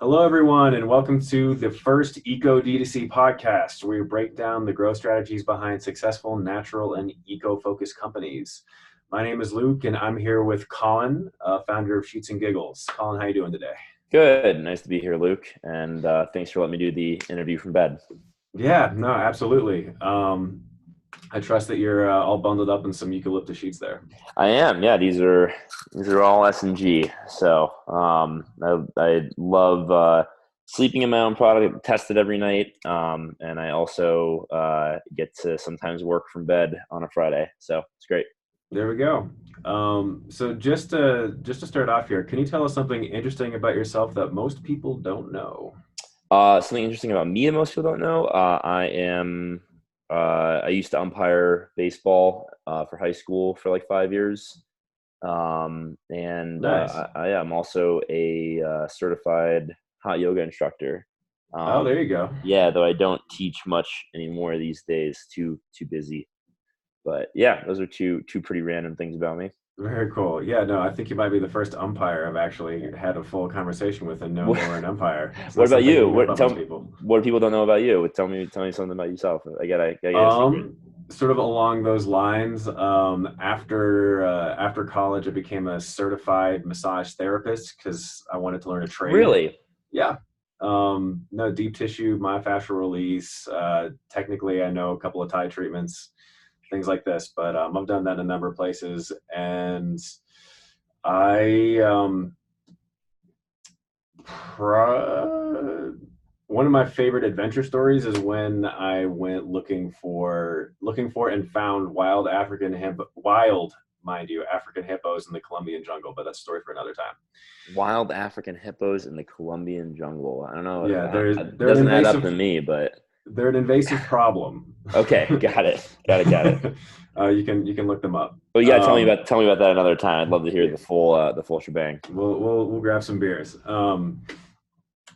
Hello, everyone, and welcome to the first Eco D2C podcast, where we break down the growth strategies behind successful natural and eco-focused companies. My name is Luke, and I'm here with Colin, founder of Sheets and Giggles. Colin, how you doing today? Good. Nice to be here, Luke. And thanks for letting me do the interview from bed. Yeah, no, absolutely. I trust that you're all bundled up in some eucalyptus sheets there. I am. Yeah, these are all S&G. So I love sleeping in my own product, test it every night. And I also get to sometimes work from bed on a Friday. So it's great. There we go. So just to start off here, can you tell us something interesting about yourself that most people don't know? Something interesting about me that most people don't know. I used to umpire baseball for high school for like 5 years. Nice. I am also a certified hot yoga instructor. Oh, Um, there you go. yeah, though I don't teach much anymore these days. Too busy. But yeah, those are two pretty random things about me. Very cool. Yeah, no, I think you might be the first umpire I've actually had a full conversation with and known What, they were an umpire. It's what not about something you? you know about most people. What people don't know about you? Tell me something about yourself. I get a secret. Sort of along those lines, after college, I became a certified massage therapist because I wanted to learn a trade. Really? Yeah. No, deep tissue, myofascial release. Technically, I know a couple of Thai treatments, things like this, but I've done that in a number of places, and I one of my favorite adventure stories is when I went looking for and found wild, mind you, African hippos in the Colombian jungle. But that's a story for another time. Wild African hippos in the Colombian jungle. I don't know. Yeah, It doesn't add up to me, but they're an invasive problem. okay, got it. Got it. You can look them up. Well, you gotta tell me about that another time. I'd love to hear Yeah, the full shebang. we'll grab some beers.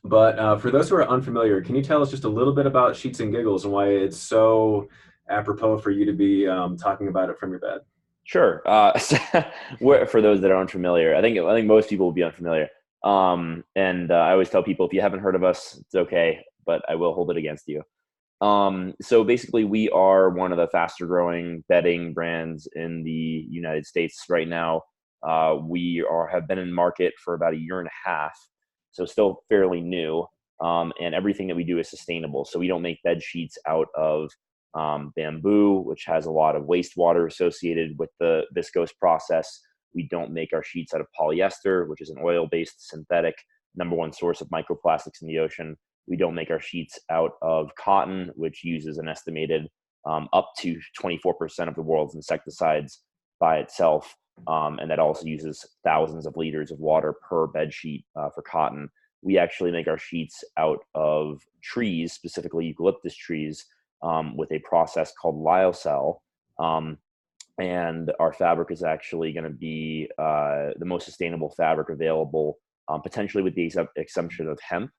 But for those who are unfamiliar, can you tell us just a little bit about Sheets and Giggles and why it's so apropos for you to be talking about it from your bed? Sure. For those that are unfamiliar, I think most people will be unfamiliar. I always tell people if you haven't heard of us, it's okay, but I will hold it against you. So basically, we are one of the faster growing bedding brands in the United States right now. Have been in market for about a year and a half, so still fairly new. And everything that we do is sustainable. So we don't make bed sheets out of bamboo, which has a lot of wastewater associated with the viscose process. We don't make our sheets out of polyester, which is an oil-based synthetic, number one source of microplastics in the ocean. We don't make our sheets out of cotton, which uses an estimated up to 24% of the world's insecticides by itself. And that also uses thousands of liters of water per bed sheet for cotton. We actually make our sheets out of trees, specifically eucalyptus trees, with a process called lyocell. Um, and our fabric is actually going to be the most sustainable fabric available, potentially with the exemption of hemp,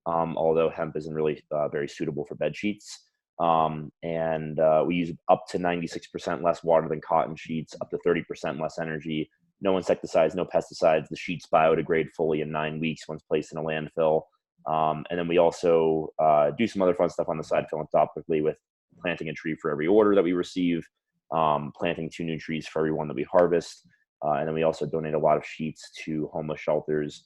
although hemp isn't really very suitable for bed sheets. We use up to 96% less water than cotton sheets, up to 30% less energy, no insecticides, no pesticides. The sheets biodegrade fully in 9 weeks once placed in a landfill. And then we also do some other fun stuff on the side philanthropically with planting a tree for every order that we receive, planting 2 new trees for every one that we harvest. And then we also donate a lot of sheets to homeless shelters.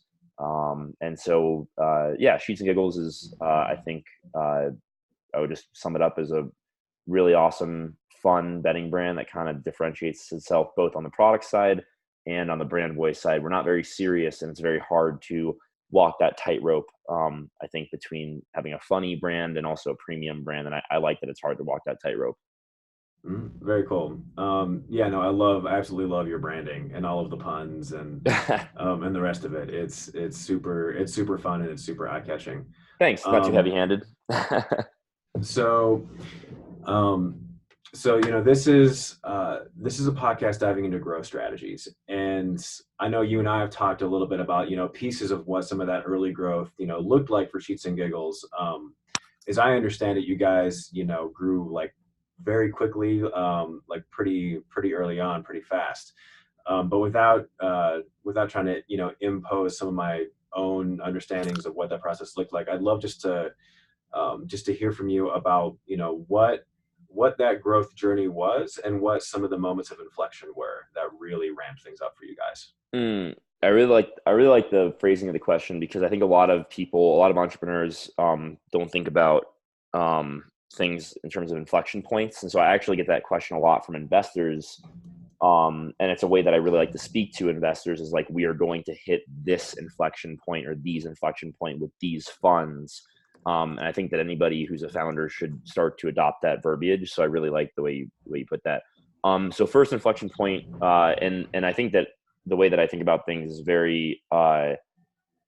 Yeah, Sheets and Giggles is, I think, I would just sum it up as a really awesome, fun bedding brand that kind of differentiates itself both on the product side and on the brand voice side. We're not very serious, and it's very hard to walk that tightrope, I think, between having a funny brand and also a premium brand. And I like that it's hard to walk that tightrope. Very cool. Yeah, no, I absolutely love your branding and all of the puns and the rest of it. It's super fun and it's super eye catching. Thanks. Not too Um, heavy handed. so, um, this is a podcast diving into growth strategies, and I know you and I have talked a little bit about pieces of what some of that early growth looked like for Sheets and Giggles. As I understand it, you guys grew like very quickly, like pretty early on, pretty fast, but without trying to impose some of my own understandings of what that process looked like. I'd love just to hear from you about, what that growth journey was and what some of the moments of inflection were that really ramped things up for you guys. Mm, I really like the phrasing of the question, because I think a lot of people, a lot of entrepreneurs, don't think about things in terms of inflection points, and so I actually get that question a lot from investors. And it's a way that I really like to speak to investors, is like, we are going to hit this inflection point or these inflection point with these funds. And I think that anybody who's a founder should start to adopt that verbiage. So I really like the way you put that. So first inflection point, and I think that the way that I think about things is very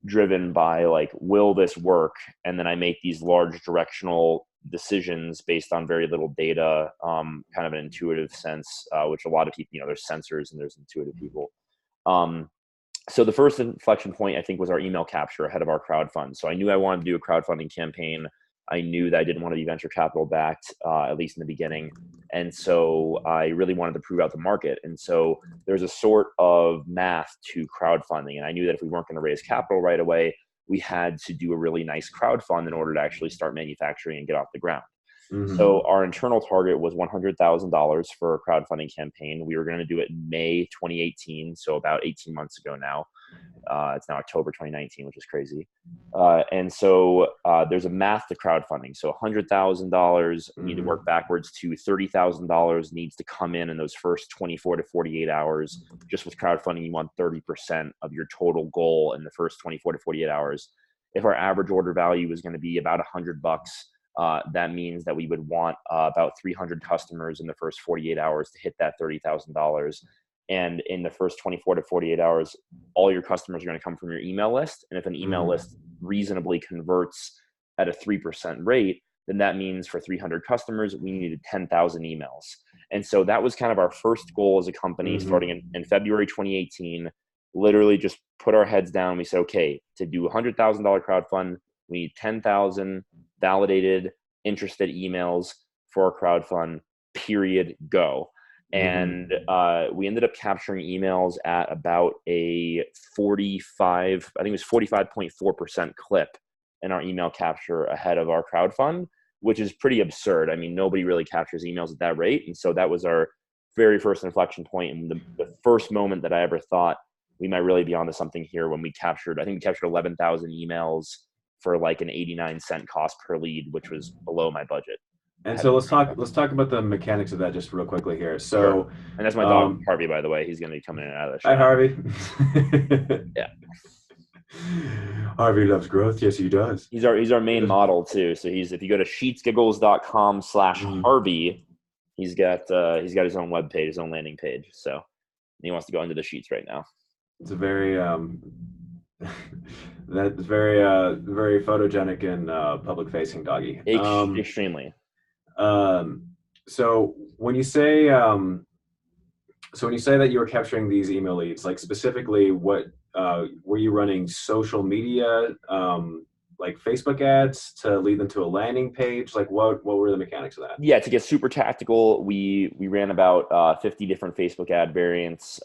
driven by, like, will this work? And then I make these large directional decisions based on very little data, kind of an intuitive sense, which a lot of people, there's sensors and there's intuitive people. Um, so the first inflection point, I think, was our email capture ahead of our crowdfund. So I knew I wanted to do a crowdfunding campaign. I knew that I didn't want to be venture capital backed, at least in the beginning. And so I really wanted to prove out the market. And so there's a sort of math to crowdfunding. And I knew that if we weren't going to raise capital right away, we had to do a really nice crowdfund in order to actually start manufacturing and get off the ground. Mm-hmm. So our internal target was $100,000 for a crowdfunding campaign. We were going to do it in May 2018, so about 18 months ago now. It's now October 2019, which is crazy. And so there's a math to crowdfunding. So $100,000, we need to work backwards to $30,000 needs to come in those first 24 to 48 hours. Just with crowdfunding, you want 30% of your total goal in the first 24 to 48 hours. If our average order value is going to be about $100, that means that we would want about 300 customers in the first 48 hours to hit that $30,000. And in the first 24 to 48 hours, all your customers are going to come from your email list. And if an email list reasonably converts at a 3% rate, then that means for 300 customers, we needed 10,000 emails. And so that was kind of our first goal as a company, starting in February 2018. Literally just put our heads down. We said, okay, to do a $100,000 crowdfund, we need 10,000 validated, interested emails for our crowdfund, period, go. And we ended up capturing emails at about a 45, I think it was 45.4% clip in our email capture ahead of our crowdfund, which is pretty absurd. I mean, nobody really captures emails at that rate. And so that was our very first inflection point, and the first moment that I ever thought we might really be onto something here, when we captured 11,000 emails for like an 89-cent cost per lead, which was below my budget. And so let's talk about the mechanics of that just real quickly here. So, sure. And that's my dog, Harvey, by the way. He's going to be coming in and out of the shot. Hi, Harvey. Yeah. Harvey loves growth. Yes, he does. He's our main model too. So if you go to sheetsgiggles.com/Harvey, he's got his own webpage, his own landing page. So he wants to go into the sheets right now. It's a very that's very photogenic and public facing doggy. Extremely. So when you say that you were capturing these email leads, like specifically, what were you running social media, like Facebook ads to lead them to a landing page? Like what were the mechanics of that? Yeah, to get super tactical, we ran about 50 different Facebook ad variants,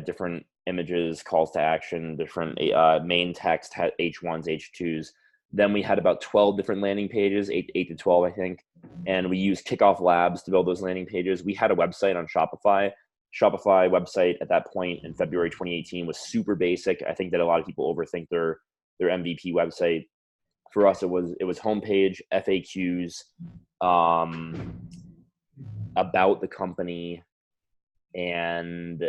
different images, calls to action, different main text, H1s, H2s. Then we had about 12 different landing pages, 8 to 12, I think. And we used Kickoff Labs to build those landing pages. We had a website on Shopify. Shopify website at that point in February 2018 was super basic. I think that a lot of people overthink their MVP website. For us, it was homepage, FAQs, about the company, and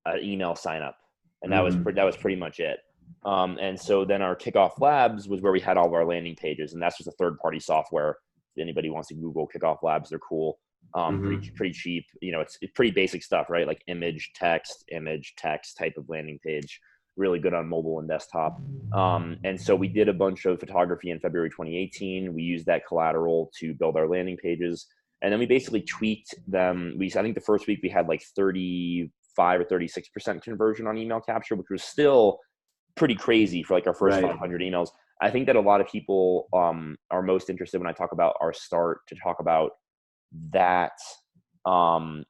an email sign up, and that was pretty much it. And so then our Kickoff Labs was where we had all of our landing pages, and that's just a third-party software. If anybody wants to Google Kickoff Labs, they're cool. Pretty cheap. It's pretty basic stuff, right? Like image, text type of landing page. Really good on mobile and desktop. And so we did a bunch of photography in February 2018. We used that collateral to build our landing pages. And then we basically tweaked them. I think the first week we had like 35 or 36% conversion on email capture, which was still pretty crazy for like our first 500 emails. I think that a lot of people are most interested when I talk about our start to talk about that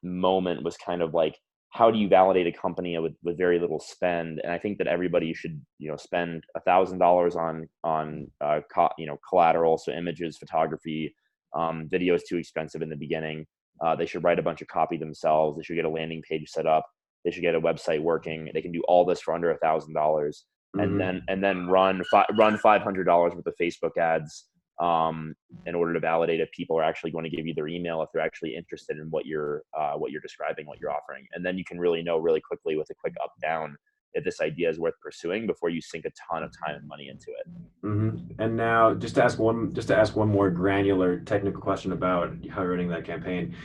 moment was kind of like how do you validate a company with very little spend? And I think that everybody should, spend $1,000 on collateral, so images, photography. Video is too expensive in the beginning. They should write a bunch of copy themselves. They should get a landing page set up. They should get a website working. They can do all this for under $1,000, and then run $500 worth of Facebook ads in order to validate if people are actually going to give you their email, if they're actually interested in what you're describing, what you're offering. And then you can really know really quickly with a quick up down if this idea is worth pursuing before you sink a ton of time and money into it. And now, just to ask one more granular technical question about how you're running that campaign.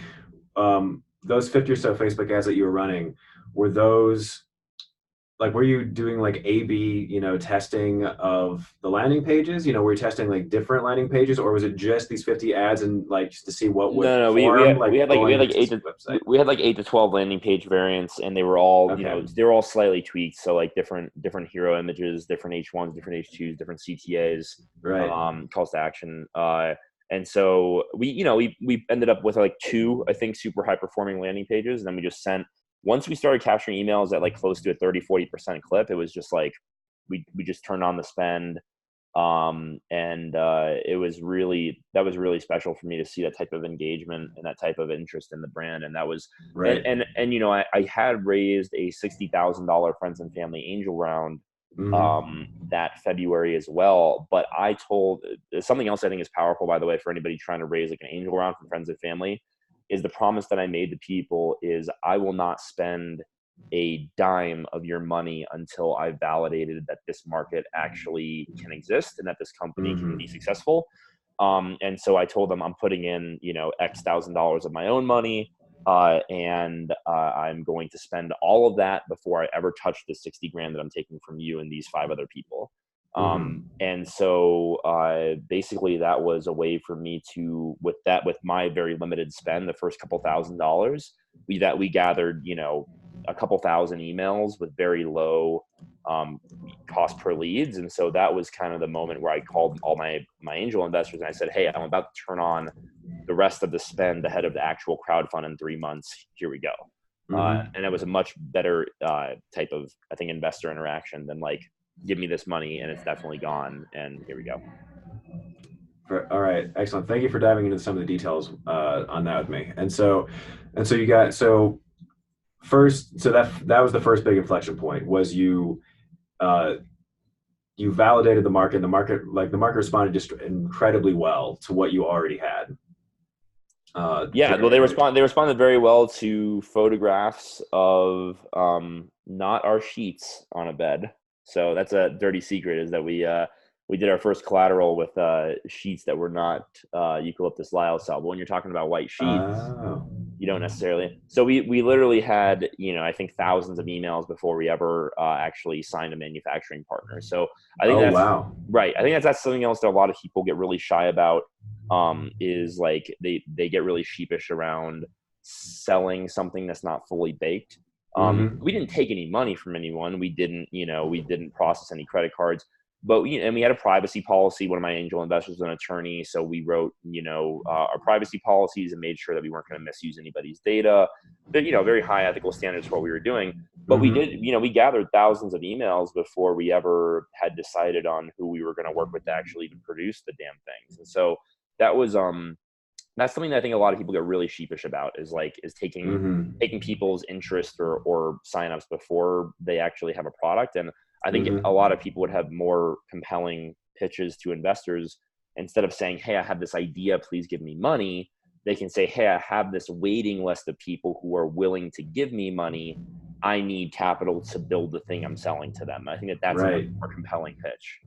Those 50 or so Facebook ads that you were running, were those like, were you doing like A/B, testing of the landing pages? Were you testing like different landing pages, or was it just these 50 ads and like just to see what would No, perform? we had like Website. we had like 8 to 12 landing page variants, and they were all Okay. they were all slightly tweaked. So like different hero images, different H1s, different H2s, different CTAs, Right. calls to action. And so we ended up with like 2, I think, super high performing landing pages, and then we just sent. Once we started capturing emails at like close to a 30-40% clip, it was just like we just turned on the spend. It was really special for me to see that type of engagement and that type of interest in the brand. And that was Right. and I had raised a $60,000 friends and family angel round that February as well. But I told something else I think is powerful, by the way, for anybody trying to raise like an angel round from friends and family, is the promise that I made to people is I will not spend a dime of your money until I've validated that this market actually can exist and that this company can be successful. And so I told them I'm putting in, X thousand dollars of my own money. And I'm going to spend all of that before I ever touch the 60 grand that I'm taking from you and these 5 other people. And so basically that was a way for me to, with my very limited spend, the first couple $1,000s, we gathered, a couple thousand emails with very low cost per leads. And so that was kind of the moment where I called all my angel investors and I said, hey, I'm about to turn on the rest of the spend ahead of the actual crowdfund in 3 months. Here we go. And it was a much better type of, I think, investor interaction than like, give me this money and it's definitely gone. And here we go. All right, excellent. Thank you for diving into some of the details on that with me. And so you got first. So that was the first big inflection point. Was you validated the market. The market responded just incredibly well to what you already had. Well, they responded very well to photographs of not our sheets on a bed. So that's a dirty secret, is that we did our first collateral with sheets that were not eucalyptus lyocell. But when you're talking about white sheets, you don't necessarily. So we literally had, I think thousands of emails before we ever actually signed a manufacturing partner. So I think right. I think that's something else that a lot of people get really shy about. Is like they get really sheepish around selling something that's not fully baked. We didn't take any money from anyone. We didn't process any credit cards, but we had a privacy policy. One of my angel investors was an attorney, so we wrote, our privacy policies and made sure that we weren't going to misuse anybody's data. But, very high ethical standards for what we were doing. But we did, we gathered thousands of emails before we ever had decided on who we were going to work with to actually even produce the damn things. And so that was that's something that I think a lot of people get really sheepish about, is taking people's interest or signups before they actually have a product. And I think a lot of people would have more compelling pitches to investors. Instead of saying, hey, I have this idea, please give me money, they can say, hey, I have this waiting list of people who are willing to give me money. I need capital to build the thing I'm selling to them. I think that's a much more compelling pitch.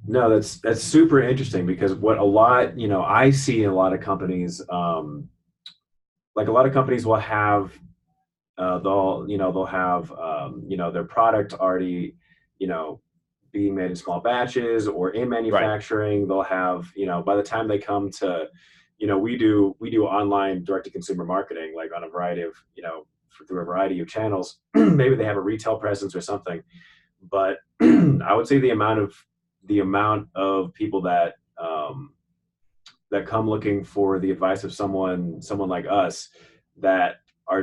No, that's super interesting, because what a lot, I see in a lot of companies, like a lot of companies will have, they'll have, their product already, being made in small batches or in manufacturing. Right. They'll have, by the time they come to, we do online direct to consumer marketing, like on a variety of, through a variety of channels. Maybe they have a retail presence or something, but I would say the amount of people that that come looking for the advice of someone like us that are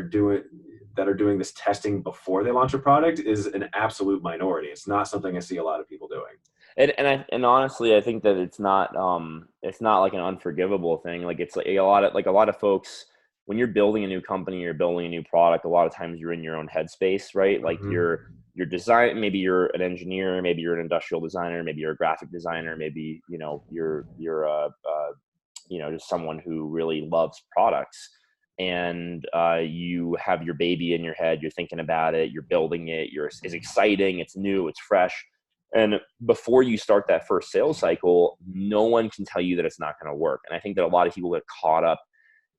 that are doing this testing before they launch a product is an absolute minority. It's not something I see a lot of people doing. And honestly, I think that it's not like an unforgivable thing. Like it's like a lot of folks, when you're building a new company, you're building a new product, a lot of times you're in your own headspace, right? Like you're design, maybe you're an engineer, maybe you're an industrial designer, maybe you're a graphic designer, maybe, you know, you're you know, just someone who really loves products, and you have your baby in your head, you're thinking about it, you're building it, it's exciting, it's new, it's fresh. And before you start that first sales cycle, no one can tell you that it's not going to work. And I think that a lot of people get caught up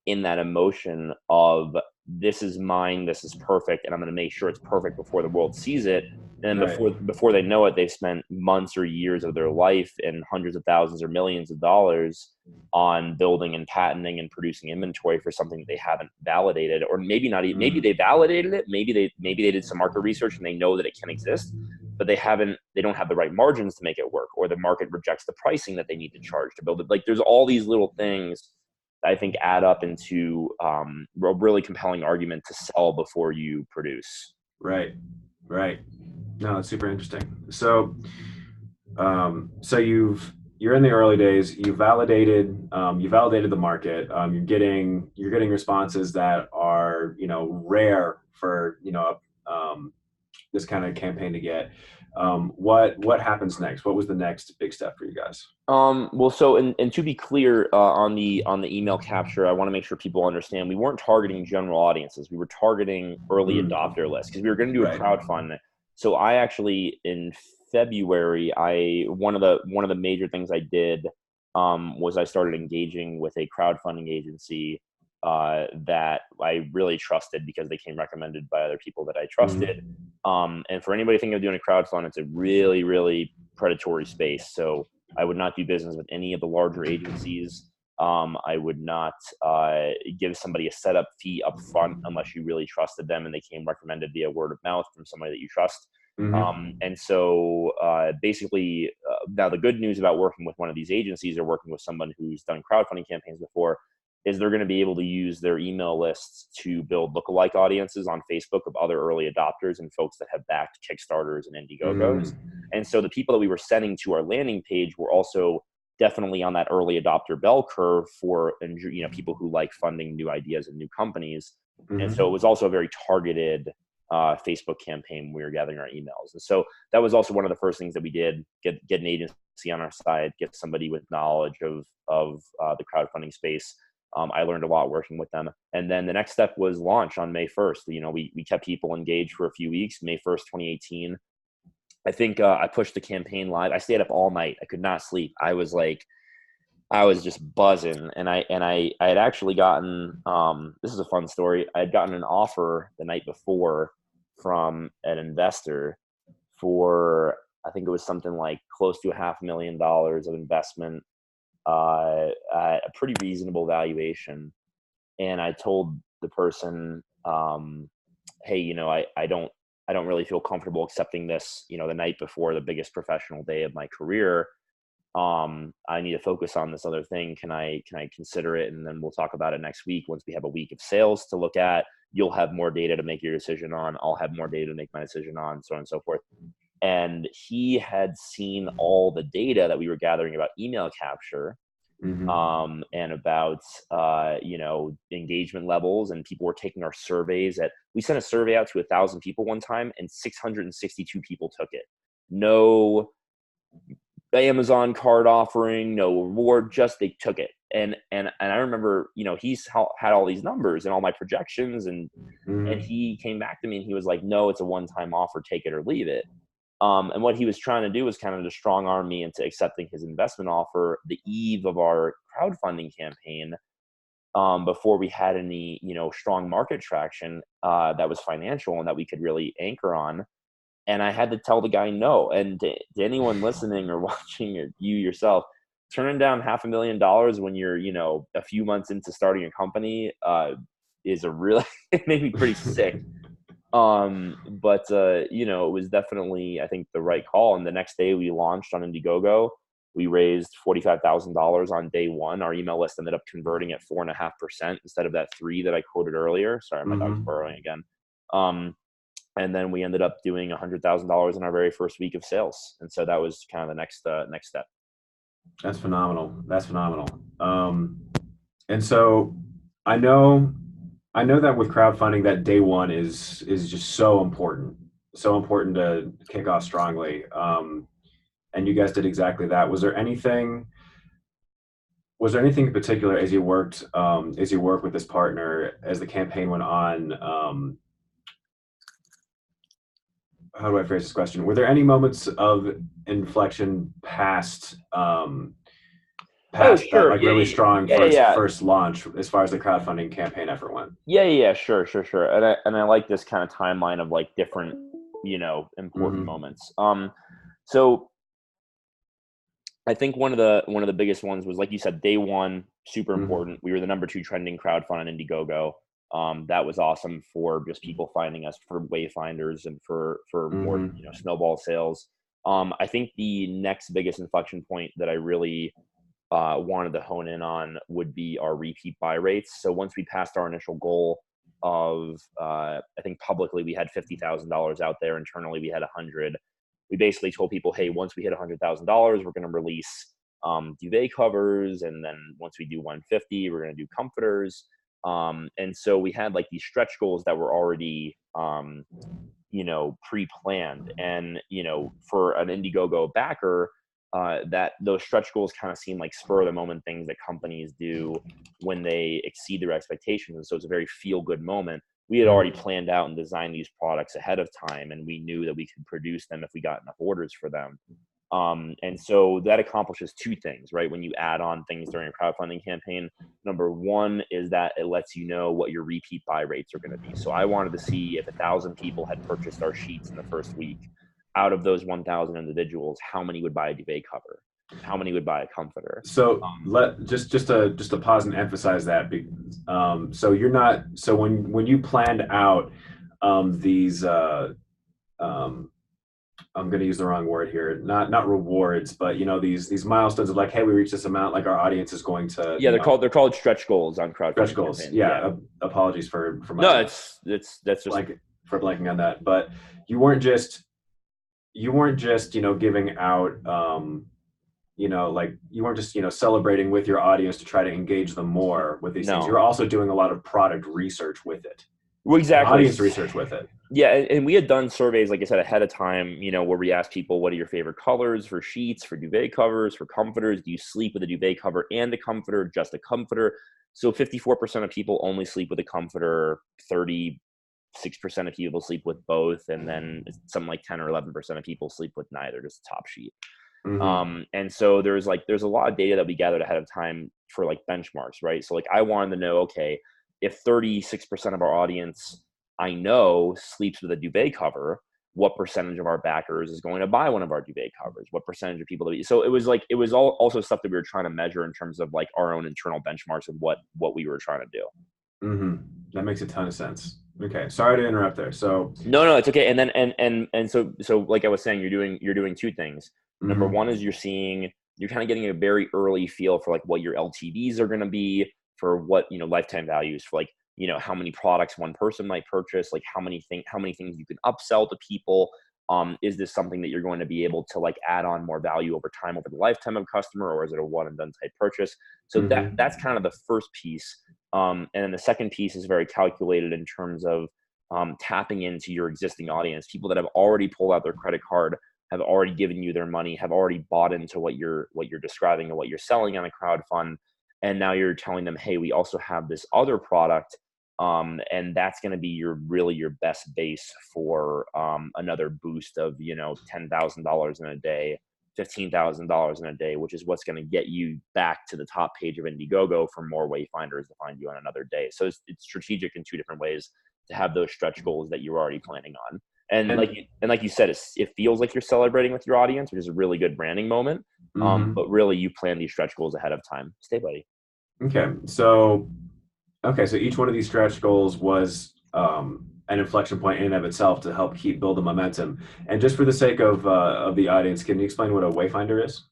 in that emotion of, this is mine, this is perfect, and I'm going to make sure it's perfect before the world sees it. And then before they know it, they've spent months or years of their life and hundreds of thousands or millions of dollars on building and patenting and producing inventory for something that they haven't validated, or maybe not even, maybe they validated it, maybe they did some market research and they know that it can exist, but they don't have the right margins to make it work, or the market rejects the pricing that they need to charge to build it. Like there's all these little things that I think add up into a really compelling argument to sell before you produce. Right. No, it's super interesting. So, so you're in the early days. You validated the market. You're getting responses that are, you know, rare for, you know, this kind of campaign to get. What happens next? What was the next big step for you guys? Well, so, and to be clear, on the email capture, I want to make sure people understand we weren't targeting general audiences. We were targeting early adopter lists, because we were going to do a crowdfund. So I actually, in February, one of the major things I did was I started engaging with a crowdfunding agency that I really trusted, because they came recommended by other people that I trusted. And for anybody thinking of doing a crowdfund, it's a really, really predatory space. So I would not do business with any of the larger agencies. I would not give somebody a setup fee up front unless you really trusted them and they came recommended via word of mouth from somebody that you trust. And so basically, now the good news about working with one of these agencies, or working with someone who's done crowdfunding campaigns before, is they're going to be able to use their email lists to build lookalike audiences on Facebook of other early adopters and folks that have backed Kickstarters and Indiegogos. And so the people that we were sending to our landing page were also definitely on that early adopter bell curve for, you know, people who like funding new ideas and new companies. And so it was also a very targeted Facebook campaign. We were gathering our emails. And so that was also one of the first things that we did, get an agency on our side, get somebody with knowledge of the crowdfunding space. I learned a lot working with them. And then the next step was launch on May 1st. You know, we kept people engaged for a few weeks. May 1st, 2018. I think I pushed the campaign live. I stayed up all night. I could not sleep. I was just buzzing. And I had actually gotten, this is a fun story. I had gotten an offer the night before from an investor for, I think it was something like close to $500,000 of investment at a pretty reasonable valuation. And I told the person, hey, you know, I don't really feel comfortable accepting this, you know, the night before the biggest professional day of my career. I need to focus on this other thing. Can I consider it? And then we'll talk about it next week. Once we have a week of sales to look at, you'll have more data to make your decision on. I'll have more data to make my decision on, so on and so forth. And he had seen all the data that we were gathering about email capture, and about, you know, engagement levels, and people were taking our surveys. We sent a survey out to 1,000 people one time, and 662 people took it. No Amazon card offering, no reward, just they took it. And I remember, you know, he's had all these numbers and all my projections, and he came back to me and he was like, no, it's a one-time offer, take it or leave it. And what he was trying to do was kind of to strong arm me into accepting his investment offer the eve of our crowdfunding campaign, before we had any, you know, strong market traction that was financial and that we could really anchor on. And I had to tell the guy no. And to anyone listening or watching, or you yourself, turning down $500,000 when you're, you know, a few months into starting a company is a really, it made me pretty sick. But you know, it was definitely, I think, the right call. And the next day we launched on Indiegogo. We raised $45,000 on day one. Our email list ended up converting at 4.5% instead of that 3% that I quoted earlier. Sorry, my dog's burrowing again. And then we ended up doing $100,000 in our very first week of sales. And so that was kind of the next step. That's phenomenal. That's phenomenal. And so I know, I know that with crowdfunding, that day one is just so important to kick off strongly. And you guys did exactly that. Was there anything in particular as you worked with this partner as the campaign went on? How do I phrase this question? Were there any moments of inflection Oh, past that sure. like really strong Yeah, yeah. first launch as far as the crowdfunding campaign effort went? Sure, sure, sure. And I like this kind of timeline of like different, important Mm-hmm. moments. So I think one of the biggest ones was, like you said, day one, super Mm-hmm. important. We were the number 2 trending crowdfund on Indiegogo. That was awesome for just people finding us, for wayfinders, and for more, Mm-hmm. snowball sales. I think the next biggest inflection point that I really wanted to hone in on would be our repeat buy rates. So once we passed our initial goal of, I think publicly we had $50,000 out there. Internally we had 100. We basically told people, hey, once we hit $100,000, we're going to release duvet covers, and then once we do 150, we're going to do comforters. And so we had like these stretch goals that were already pre-planned. And for an Indiegogo backer, that those stretch goals kind of seem like spur of the moment things that companies do when they exceed their expectations. And so it's a very feel good moment. We had already planned out and designed these products ahead of time, and we knew that we could produce them if we got enough orders for them. And so that accomplishes 2 things, right? When you add on things during a crowdfunding campaign, number one is that it lets you know what your repeat buy rates are going to be. So I wanted to see if 1,000 people had purchased our sheets in the first week. Out of those 1,000 individuals, how many would buy a duvet cover? How many would buy a comforter? So let just to pause and emphasize that. So you're not so when you planned out these um, I'm going to use the wrong word here, not rewards, but these milestones of like, hey, we reached this amount, like our audience is going to Yeah, they're called stretch goals on stretch crowdfunding goals. campaigns. Yeah, Yeah. apologies for No, my that's just blank for blanking on that, but you weren't just giving out like you weren't just celebrating with your audience to try to engage them more with these things. no. You're also doing a lot of product research with it Well, and exactly. audience research with it. Yeah, and we had done surveys, like I said, ahead of time, where we asked people, what are your favorite colors for sheets, for duvet covers, for comforters? Do you sleep with a duvet cover and a comforter, just a comforter? So 54% of people only sleep with a comforter, 36% of people sleep with both, and then something like 10 or 11% of people sleep with neither, just a top sheet. Mm-hmm. And so there's a lot of data that we gathered ahead of time for like benchmarks, right? So like I wanted to know, okay, if 36% of our audience I know sleeps with a duvet cover, what percentage of our backers is going to buy one of our duvet covers? What percentage of people so it was all also stuff that we were trying to measure in terms of like our own internal benchmarks of what we were trying to do. Mm-hmm. That makes a ton of sense. Okay, sorry to interrupt there. So No, it's okay. And then so like I was saying, you're doing 2 things. Number mm-hmm. one is you're kind of getting a very early feel for like what your LTVs are going to be, for what lifetime values, for like how many products one person might purchase, like how many things you can upsell to people. Is this something that you're going to be able to like add on more value over time, over the lifetime of a customer, or is it a one and done type purchase? So Mm-hmm. that's kind of the first piece. And then the second piece is very calculated in terms of tapping into your existing audience, people that have already pulled out their credit card, have already given you their money, have already bought into what you're describing and what you're selling on a crowd fund. And now you're telling them, hey, we also have this other product. And that's going to be your best base for another boost of $10,000 in a day, $15,000 in a day, which is what's going to get you back to the top page of Indiegogo for more wayfinders to find you on another day. So it's strategic in 2 different ways to have those stretch goals that you're already planning on. And And like you said, it feels like you're celebrating with your audience, which is a really good branding moment. mm-hmm. But really, you plan these stretch goals ahead of time. Stay buddy. Okay, so each one of these stretch goals was an inflection point in and of itself to help keep build the momentum. And just for the sake of the audience, can you explain what a wayfinder is?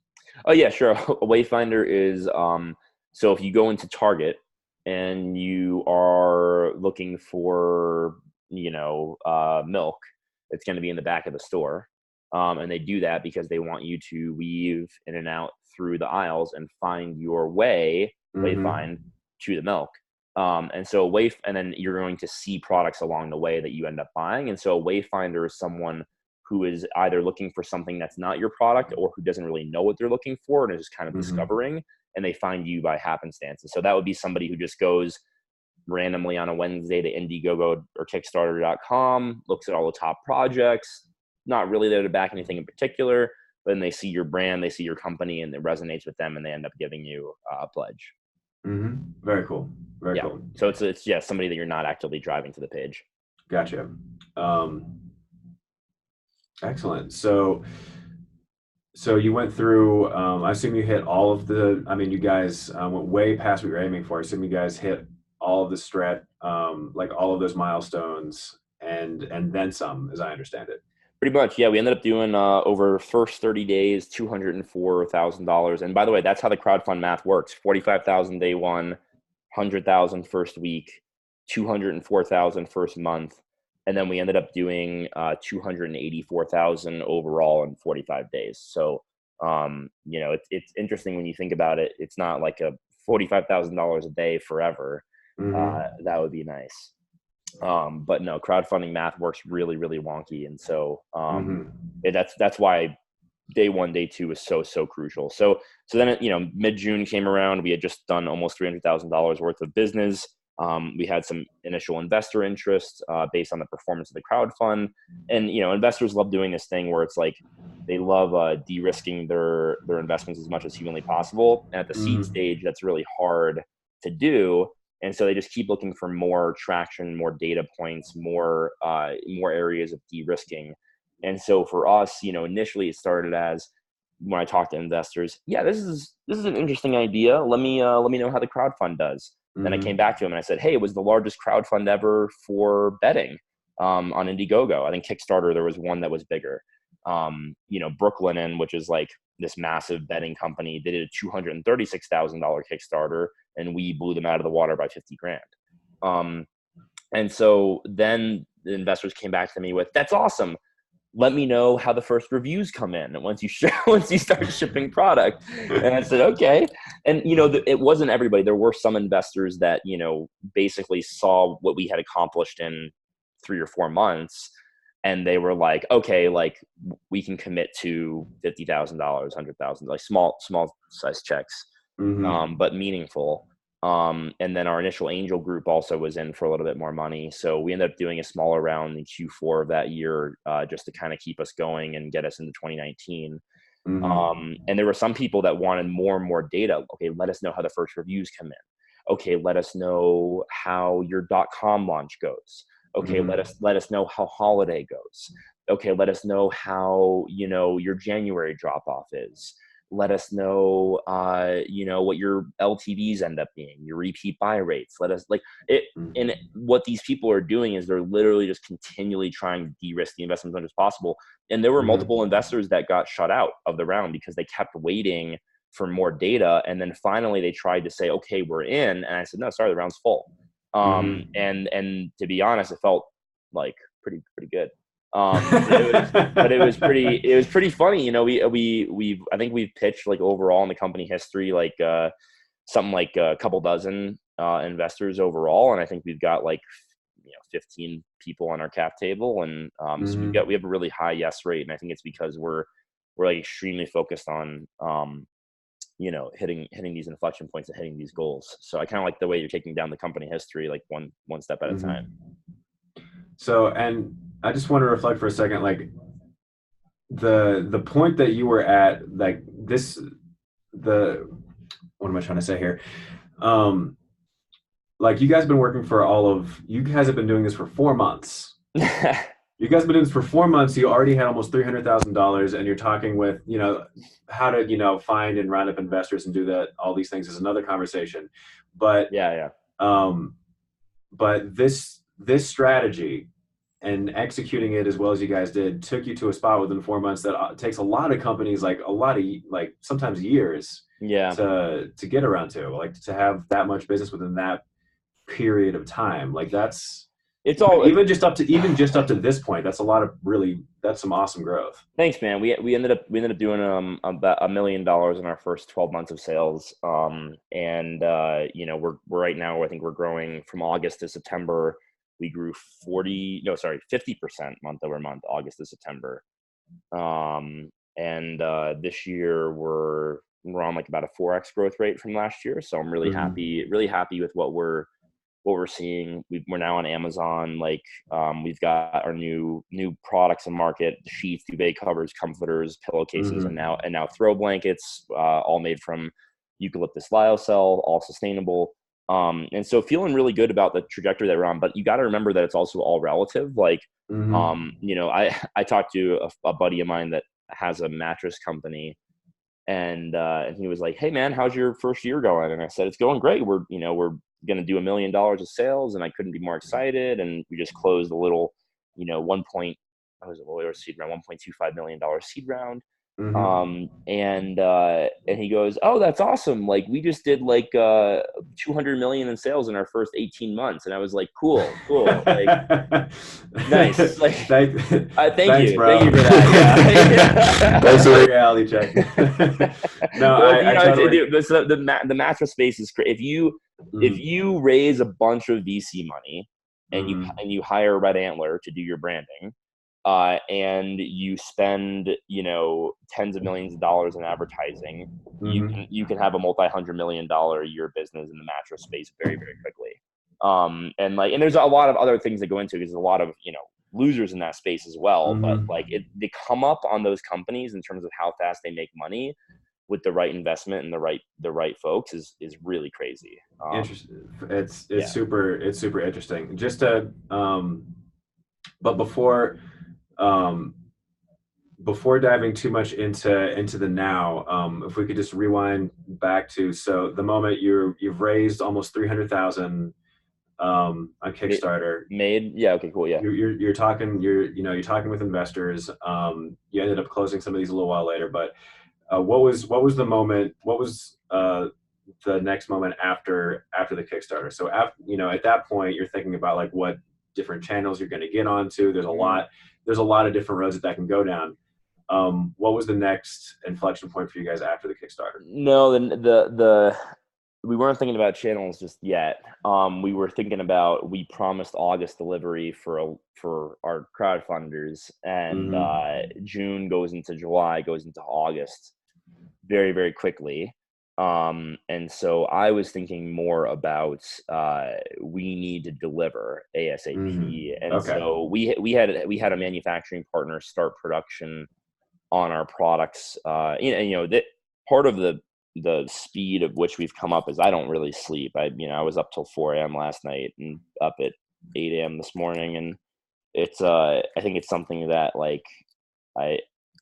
Oh yeah, sure. A wayfinder is so if you go into Target and you are looking for milk. It's going to be in the back of the store. And they do that because they want you to weave in and out through the aisles and find your Mm-hmm. wayfind to the milk. And then you're going to see products along the way that you end up buying. And so a wayfinder is someone who is either looking for something that's not your product or who doesn't really know what they're looking for and is just kind of Mm-hmm. discovering, and they find you by happenstance. And so that would be somebody who just goes randomly on a Wednesday to Indiegogo or Kickstarter.com, looks at all the top projects, not really there to back anything in particular, but then they see your brand, they see your company, and it resonates with them, and they end up giving you a pledge. Mm-hmm. Very cool. Very Yeah. cool. So it's yeah, somebody that you're not actively driving to the page. Gotcha. Um, Excellent. So you went through, I assume you hit all of the, I mean, you guys went way past what you're aiming for. I assume you guys hit all of the like all of those milestones and then some, as I understand it. Pretty much, yeah. We ended up doing over first 30 days, $204,000. And by the way, that's how the crowdfund math works: 45,000 day one, 100,000 first week, 204,000 first month, and then we ended up doing 284,000 overall in 45 days. So, it's interesting when you think about it. It's not like a $45,000 a day forever. Mm-hmm. That would be nice. But no, crowdfunding math works really, really wonky. And so Mm-hmm. that's why day one, day two is so crucial. So then, mid-June came around. We had just done almost $300,000 worth of business. We had some initial investor interest based on the performance of the crowd fund. And, investors love doing this thing where it's like they love de-risking their investments as much as humanly possible. And at the seed Mm-hmm. stage, that's really hard to do. And so they just keep looking for more traction, more data points, more areas of de-risking. And so for us, initially it started as, when I talked to investors, yeah, this is an interesting idea. Let me know how the crowdfund does. Then I came Mm-hmm. back to him and I said, hey, it was the largest crowdfund ever for betting on Indiegogo. I think Kickstarter, there was one that was bigger. Brooklinen, which is like this massive betting company, they did a $236,000 Kickstarter, and we blew them out of the water by 50 grand. And so then the investors came back to me with, that's awesome. Let me know how the first reviews come in once you once you start shipping product. And I said, okay. And it wasn't everybody. There were some investors that basically saw what we had accomplished in 3 or 4 months, and they were like, okay, like we can commit to $50,000, 100,000, like small size checks, Mm-hmm. but meaningful. And then our initial angel group also was in for a little bit more money. So we ended up doing a smaller round in Q4 of that year, just to kind of keep us going and get us into 2019. Mm-hmm. And there were some people that wanted more and more data. Okay, let us know how the first reviews come in. Okay, let us know how your .com launch goes. Okay, let Mm-hmm. us know how holiday goes. Okay, let us know how your January drop off is. Let us know what your LTVs end up being, your repeat buy rates. Let us like it. And Mm-hmm. what these people are doing is they're literally just continually trying to de-risk the investment as much as possible. And there were multiple Mm-hmm. investors that got shut out of the round because they kept waiting for more data. And then finally they tried to say, okay, we're in. And I said, no, sorry, the round's full. Mm-hmm. And to be honest, it felt like pretty good. But it was pretty funny. We I think we've pitched, like, overall in the company history, like something like a couple dozen investors overall. And I think we've got like 15 people on our cap table. And so we Mm-hmm. have a really high yes rate. And I think it's because we're like extremely focused on hitting these inflection points and hitting these goals. So I kind of like the way you're taking down the company history, like one step at a time. Mm-hmm. So, and I just want to reflect for a second, like the point that you were at, like this, the what am I trying to say here? Um, like you guys have been working for you guys have been doing this for 4 months. You guys have been doing this for 4 months. You already had almost $300,000, and you're talking with, how to, find and round up investors and do that. All these things is another conversation, but Yeah, yeah. um, this strategy and executing it as well as you guys did took you to a spot within 4 months that takes a lot of companies, like a lot of, like sometimes years Yeah. to get around to, like to have that much business within that period of time. Like it's all even just up to this point, that's some awesome growth. thanks, man. We ended up doing about $1 million in our first 12 months of sales. And you know, we're right now, I think we're growing from August to September. We grew 50% month over month, August to September. And this year we're on like about a 4x growth rate from last year. So I'm really happy with what we're seeing. We're now on Amazon. Like, we've got our new products in market: sheets, duvet covers, comforters, pillowcases, Mm-hmm. and now throw blankets, all made from eucalyptus lyocell, all sustainable. And so feeling really good about the trajectory that we're on. But you got to remember that it's also all relative. Like, Mm-hmm. you know, I talked to a buddy of mine that has a mattress company, and he was like, "Hey man, how's your first year going?" And I said, "It's going great. We're going to do $1 million of sales, and I couldn't be more excited. And we just closed a little, you know, seed round, $1.25 million seed round." Mm-hmm. And he goes, "Oh, that's awesome. Like, we just did like 200 million in sales in our first 18 months." And I was like, "Cool, cool. Like, nice. Like, Thank, thank thanks, you. Thank bro. you for that." Thanks for Yeah. the reality check. No, Well, you I know, totally. the mattress space is great. If Mm-hmm. you raise a bunch of VC money and Mm-hmm. you hire Red Antler to do your branding, and you spend, you know, tens of millions of dollars in advertising, Mm-hmm. you can have a multi-$100 million a year business in the mattress space very, very quickly. And there's a lot of other things that go into it, because there's a lot of, you know, losers in that space as well. But Mm-hmm. like, they come up on those companies in terms of how fast they make money with the right investment and the right folks is really crazy. Interesting. Yeah. It's super interesting. Just to but um before diving too much into the now, if we could just rewind back to, so the moment you've raised almost 300,000 on Ma- Kickstarter. Made. Yeah. Okay. Cool. Yeah. You're talking, you're talking with investors. You ended up closing some of these a little while later, but what was the moment? What was the next moment after the Kickstarter? So at that point, you're thinking about like what different channels you're going to get onto. Mhm. There's a lot of different roads that can go down. What was the next inflection point for you guys after the Kickstarter? No, the we weren't thinking about channels just yet. We were thinking about, we promised August delivery for our crowdfunders, and Mm-hmm. June goes into July, goes into August very, very quickly. And so I was thinking more about, we need to deliver Mm-hmm. ASAP. And Okay. so we had a manufacturing partner start production on our products. That part of the speed of which we've come up is I don't really sleep. I was up till 4 a.m. last night and up at 8 a.m. this morning, and I think it's something that, like, I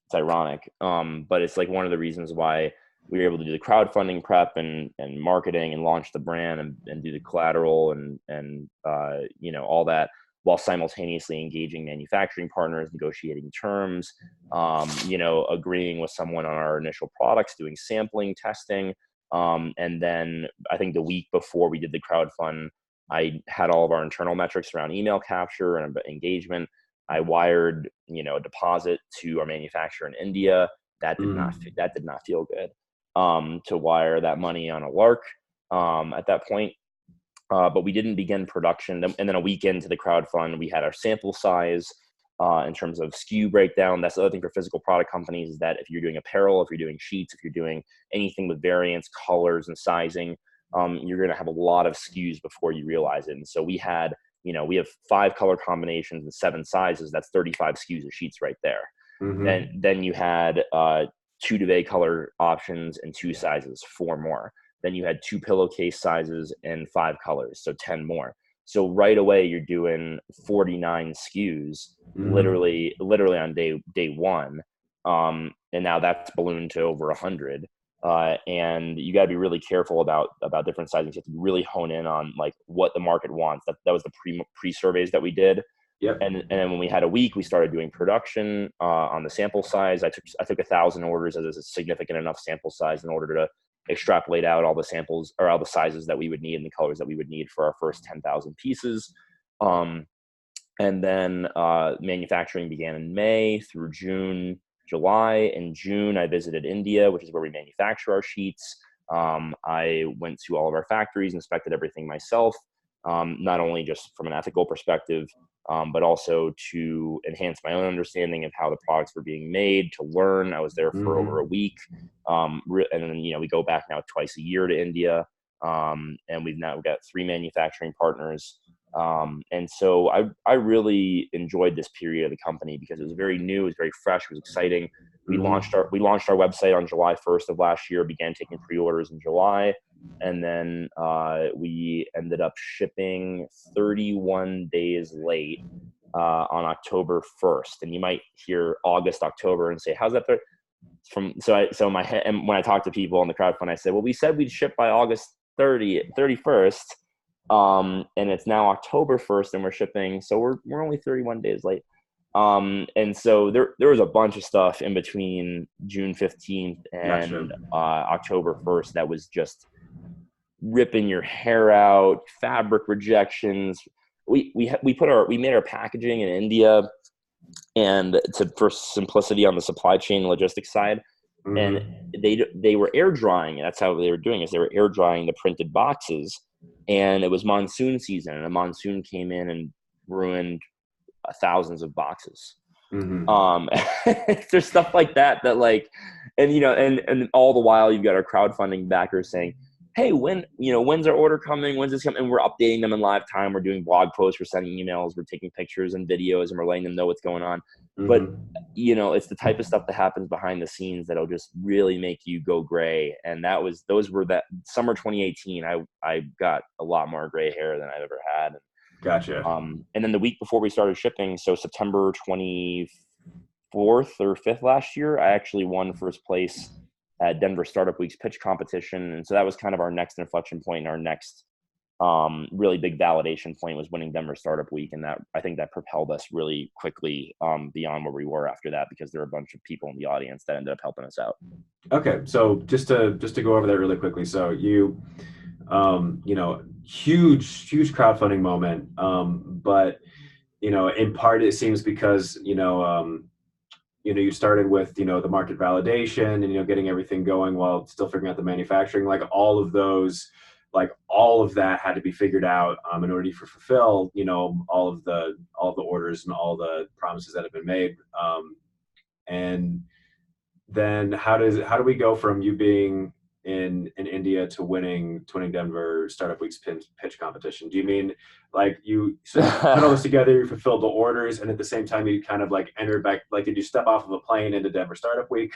it's ironic, but it's like one of the reasons why we were able to do the crowdfunding prep and marketing and launch the brand and do the collateral and all that, while simultaneously engaging manufacturing partners, negotiating terms, agreeing with someone on our initial products, doing sampling, testing. And then I think the week before we did the crowdfund, I had all of our internal metrics around email capture and engagement. I wired, a deposit to our manufacturer in India. Mm-hmm. That did not feel good. To wire that money on a lark at that point. But we didn't begin production. And then a week into the crowdfund, we had our sample size in terms of SKU breakdown. That's the other thing for physical product companies, is that if you're doing apparel, if you're doing sheets, if you're doing anything with variants, colors, and sizing, you're going to have a lot of SKUs before you realize it. And so we have 5 color combinations and 7 sizes. That's 35 SKUs of sheets right there. Then Mm-hmm. then you had 2 duvet color options and 2 sizes, 4 more. Then you had 2 pillowcase sizes and 5 colors, so 10 more. So right away you're doing 49 SKUs, Mm-hmm. literally on day one. And now that's ballooned to over 100. And you got to be really careful about different sizings. You have to really hone in on like what the market wants. That was the pre surveys that we did. Yep. And then when we had a week, we started doing production on the sample size. I took 1,000 orders as a significant enough sample size in order to extrapolate out all the samples or all the sizes that we would need and the colors that we would need for our first 10,000 pieces. And then manufacturing began in May through June, July. In June, I visited India, which is where we manufacture our sheets. I went to all of our factories, inspected everything myself, not only just from an ethical perspective, but also to enhance my own understanding of how the products were being made, to learn. I was there for over a week. And then, we go back now twice a year to India. And we've got 3 manufacturing partners. And so I really enjoyed this period of the company because it was very new, it was very fresh, it was exciting. We launched our website on July 1st of last year, began taking pre-orders in July, and then we ended up shipping 31 days late on October 1st. And you might hear August, October, and say, "How's that?" So my head, and when I talk to people on the crowdfund, I say, "Well, we said we'd ship by August 31st." And it's now October 1st and we're shipping. So we're only 31 days late. And so there was a bunch of stuff in between June 15th and October 1st that was just ripping your hair out, fabric rejections. We made our packaging in India, and for simplicity on the supply chain logistics side. And they were air drying. That's how they were doing it. They were air drying the printed boxes. And it was monsoon season, and a monsoon came in and ruined thousands of boxes. There's stuff like that like, and and all the while you've got our crowdfunding backers saying, "Hey, when's our order coming? When's this coming?" And we're updating them in live time. We're doing blog posts, we're sending emails, we're taking pictures and videos, and we're letting them know what's going on. But it's the type of stuff that happens behind the scenes that'll just really make you go gray. And those were that summer 2018. I got a lot more gray hair than I've ever had. Gotcha. And then the week before we started shipping, so September 24th or 5th last year, I actually won first place at Denver Startup Week's pitch competition. And so that was kind of our next inflection point, and our next really big validation point was winning Denver Startup Week. And I think that propelled us really quickly beyond where we were after that, because there were a bunch of people in the audience that ended up helping us out. Okay. So just to go over that really quickly. So you, huge crowdfunding moment. But, in part it seems because, you started with, the market validation and, getting everything going while still figuring out the manufacturing, like all of that had to be figured out in order to fulfill, all of the orders and all the promises that have been made. And then how do we go from you being in India to winning Denver Startup Week's pitch competition? Do you mean like you put all this together, you fulfilled the orders, and at the same time you kind of like entered back, like did you step off of a plane into Denver Startup Week?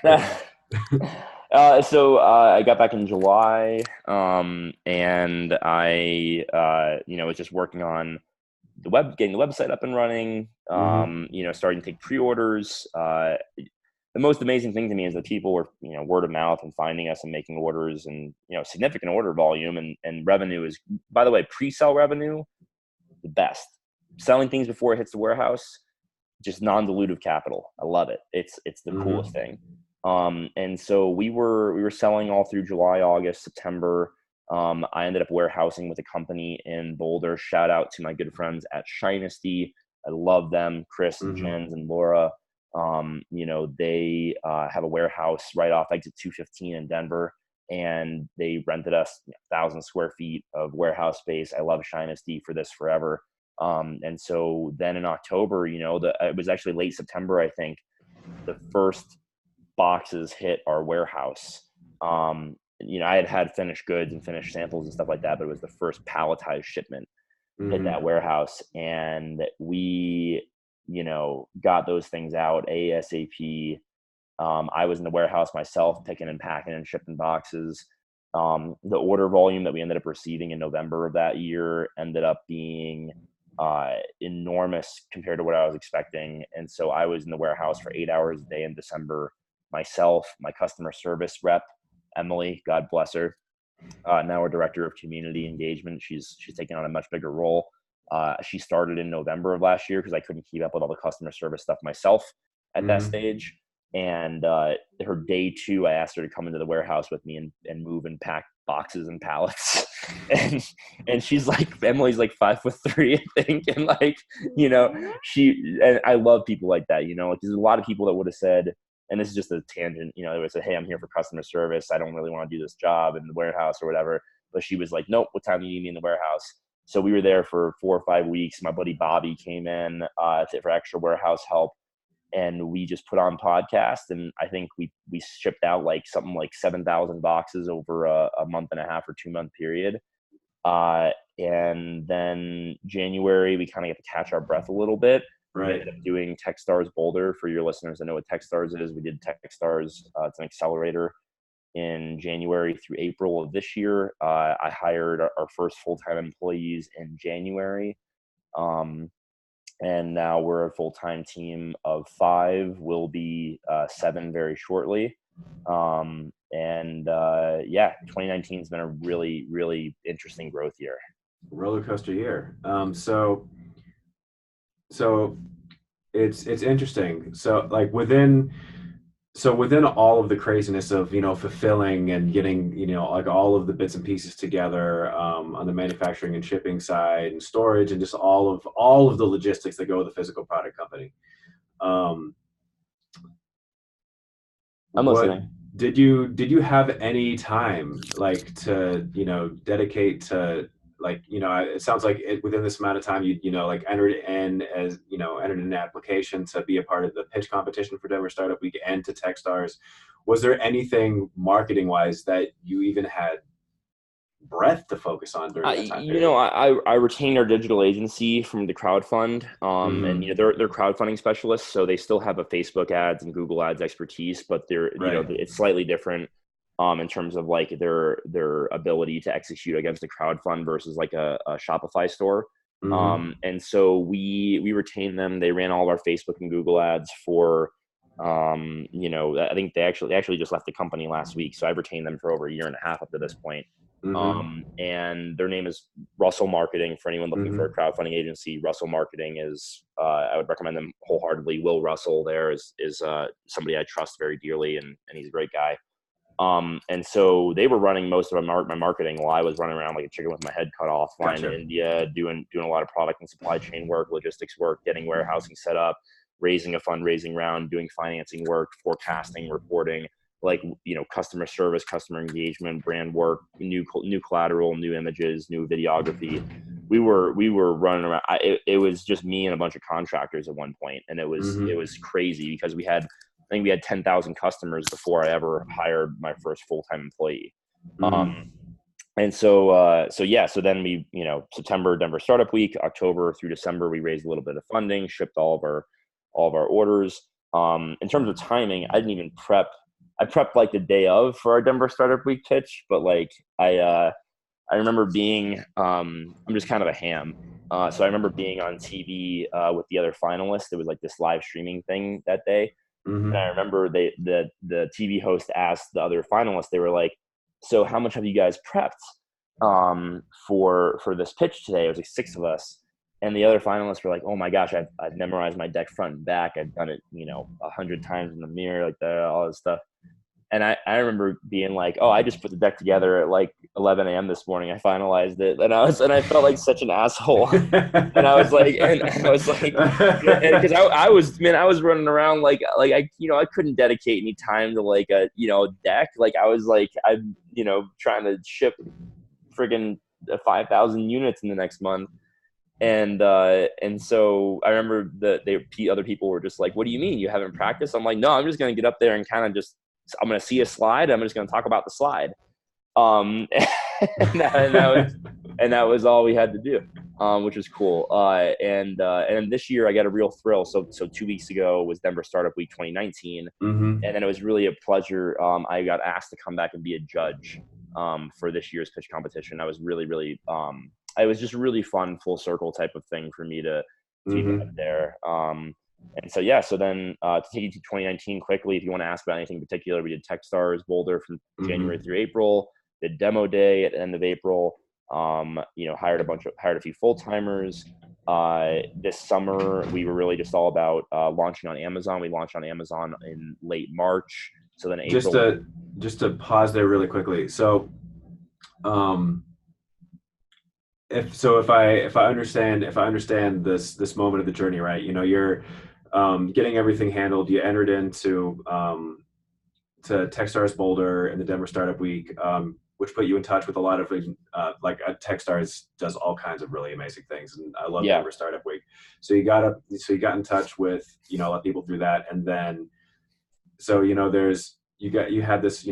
So I got back in July, and I was just working on getting the website up and running, starting to take pre-orders. The most amazing thing to me is that people were, word of mouth and finding us and making orders, and, significant order volume, and revenue is, by the way, pre-sale revenue, the best. Selling things before it hits the warehouse, just non-dilutive capital. I love it. It's the coolest thing. And so we were selling all through July, August, September. I ended up warehousing with a company in Boulder. Shout out to my good friends at Shinesty. I love them, Chris and Jens and Laura. They have a warehouse right off exit 215 in Denver, and they rented us 1,000 square feet of warehouse space. I love Shinesty for this forever. And so then in October, it was actually late September, I think, the first boxes hit our warehouse. I had finished goods and finished samples and stuff like that, but it was the first palletized shipment hit that warehouse, and we got those things out ASAP. I was in the warehouse myself, picking and packing and shipping boxes. The order volume that we ended up receiving in November of that year ended up being enormous compared to what I was expecting. And so I was in the warehouse for 8 hours a day in December. Myself, my customer service rep, Emily, God bless her, now our director of community engagement. She's taken on a much bigger role. She started in November of last year because I couldn't keep up with all the customer service stuff myself at that stage. And her day 2, I asked her to come into the warehouse with me and move and pack boxes and pallets. And she's like, Emily's like 5'3", I think. And like, and I love people like that, like there's a lot of people that would have said, and this is just a tangent, they would say, hey, I'm here for customer service. I don't really want to do this job in the warehouse or whatever. But she was like, nope, what time do you need me in the warehouse? So we were there for 4 or 5 weeks. My buddy Bobby came in for extra warehouse help, and we just put on podcast. And I think we shipped out like something like 7,000 boxes over a month and a half or 2-month period. And then January, we kind of get to catch our breath a little bit. We ended up doing Techstars Boulder. For your listeners that know what Techstars is, we did Techstars. It's an accelerator in January through April of this year. I hired our first full-time employees in January. And now we're a full-time team of 5. We'll be 7 very shortly. 2019 has been a really, really interesting growth year. Roller coaster year. So it's interesting. So like within all of the craziness of fulfilling and getting like all of the bits and pieces together on the manufacturing and shipping side and storage and just all of the logistics that go with a physical product company, I'm listening. Did you have any time like to dedicate to, like, it sounds like within this amount of time you like entered in an application to be a part of the pitch competition for Denver Startup Week and to Techstars. Was there anything marketing wise that you even had breath to focus on during that time period? I retained our digital agency from the crowdfund, and they're crowdfunding specialists, so they still have a Facebook ads and Google ads expertise, but they're it's slightly different in terms of like their ability to execute against a crowdfund versus like a Shopify store. And so we retained them. They ran all of our Facebook and Google ads for I think they actually just left the company last week, so I've retained them for over a year and a half up to this point. And their name is Russell Marketing. For anyone looking for a crowdfunding agency, Russell Marketing is I would recommend them wholeheartedly. Will Russell there is somebody I trust very dearly, and he's a great guy. And so they were running most of my marketing while I was running around like a chicken with my head cut off, flying to India, doing a lot of product and supply chain work, logistics work, getting warehousing set up, raising a fundraising round, doing financing work, forecasting, reporting, like, customer service, customer engagement, brand work, new collateral, new images, new videography. We were running around. It was just me and a bunch of contractors at one point, and it was crazy because I think we had 10,000 customers before I ever hired my first full-time employee. And so then we, September, Denver Startup Week, October through December, we raised a little bit of funding, shipped all of our orders. In terms of timing, I didn't even prep. I prepped like the day of for our Denver Startup Week pitch, but like I remember being, I'm just kind of a ham. So I remember being on TV with the other finalists. It was like this live streaming thing that day. And I remember the TV host asked the other finalists, they were like, so how much have you guys prepped for this pitch today? It was like 6 of us. And the other finalists were like, oh my gosh, I've memorized my deck front and back. I've done it, 100 times in the mirror, like that, all this stuff. And I remember being like, oh, I just put the deck together at like 11 a.m. this morning. I finalized it. And I felt like such an asshole. And I was like, because I was running around like I couldn't dedicate any time to like a deck. Like I was like, I'm trying to ship friggin' 5,000 units in the next month. And so I remember other people were just like, what do you mean you haven't practiced? I'm like, no, I'm just going to get up there and kind of I'm going to see a slide. I'm just going to talk about the slide. And that was all we had to do, which was cool. And this year I got a real thrill. So 2 weeks ago was Denver Startup Week 2019. And then it was really a pleasure. I got asked to come back and be a judge for this year's pitch competition. I was really, really, it was just really fun, full circle type of thing for me to be back there. And so, so then to take you to 2019 quickly, if you want to ask about anything in particular, we did Techstars Boulder from January through April, did demo day at the end of April, hired a few full-timers. This summer, we were really just all about launching on Amazon. We launched on Amazon in late March. So then Just April. to just to pause there really quickly. So, um, if I understand this moment of the journey, right? You know, you're getting everything handled. You entered into to Techstars Boulder and the Denver Startup Week, which put you in touch with a lot of Techstars does all kinds of really amazing things, and I love Yeah, Denver Startup Week. So you got in touch with a lot of people through that, and then you had this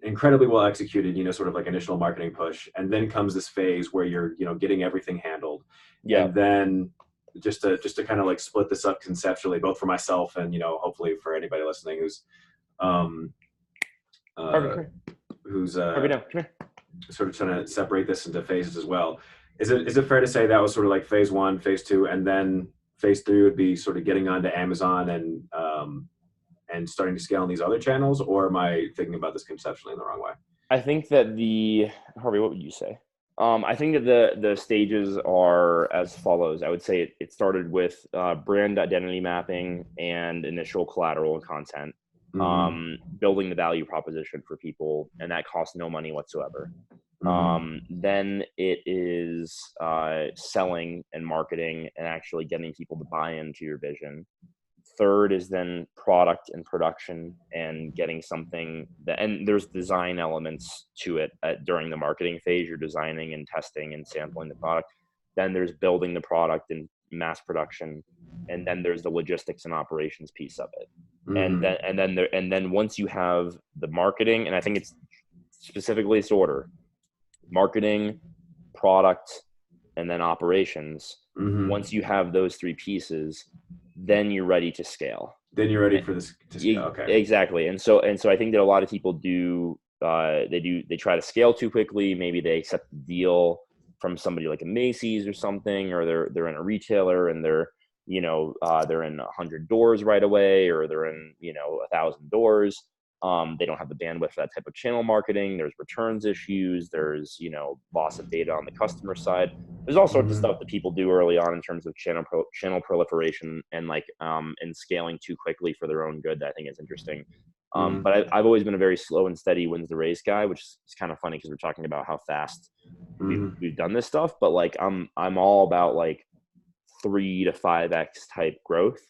incredibly well executed sort of like initial marketing push, and then comes this phase where you're getting everything handled, yeah, and then just to kind of like split this up conceptually, both for myself and hopefully for anybody listening um, Harvey, uh, come here. who's Harvey, no, come here. sort of trying to separate this into phases as well. Is it fair to say that was sort of like phase one, phase two, and then phase three would be sort of getting onto Amazon and starting to scale on these other channels, or am I thinking about this conceptually in the wrong way? I think that Harvey, what would you say? I think that the stages are as follows. I would say it started with brand identity mapping and initial collateral and content, Mm-hmm. building the value proposition for people, and that costs no money whatsoever. Mm-hmm. Then it is selling and marketing and actually getting people to buy into your vision. Third is then product and production and getting something that, and there's design elements to it during the marketing phase. You're designing and testing and sampling the product. Then there's building the product in mass production, and then there's the logistics and operations piece of it. Mm-hmm. And then once you have the marketing, and I think it's specifically this order: marketing, product, and then operations. Mm-hmm. Once you have those three pieces, then you're ready to scale. Then you're ready for this to scale. Okay. Exactly. And so I think that a lot of people they try to scale too quickly. Maybe they accept the deal from somebody like a Macy's or something, or they're in a retailer and they're in 100 doors right away, or they're in 1,000 doors. They don't have the bandwidth for that type of channel marketing. There's returns issues. There's loss of data on the customer side. There's all sorts of Mm-hmm. stuff that people do early on in terms of channel proliferation and and scaling too quickly for their own good that I think is interesting. Mm-hmm. But I've always been a very slow and steady wins the race guy, which is kind of funny because we're talking about how fast Mm-hmm. we've done this stuff. But like I'm all about like 3 to 5x type growth,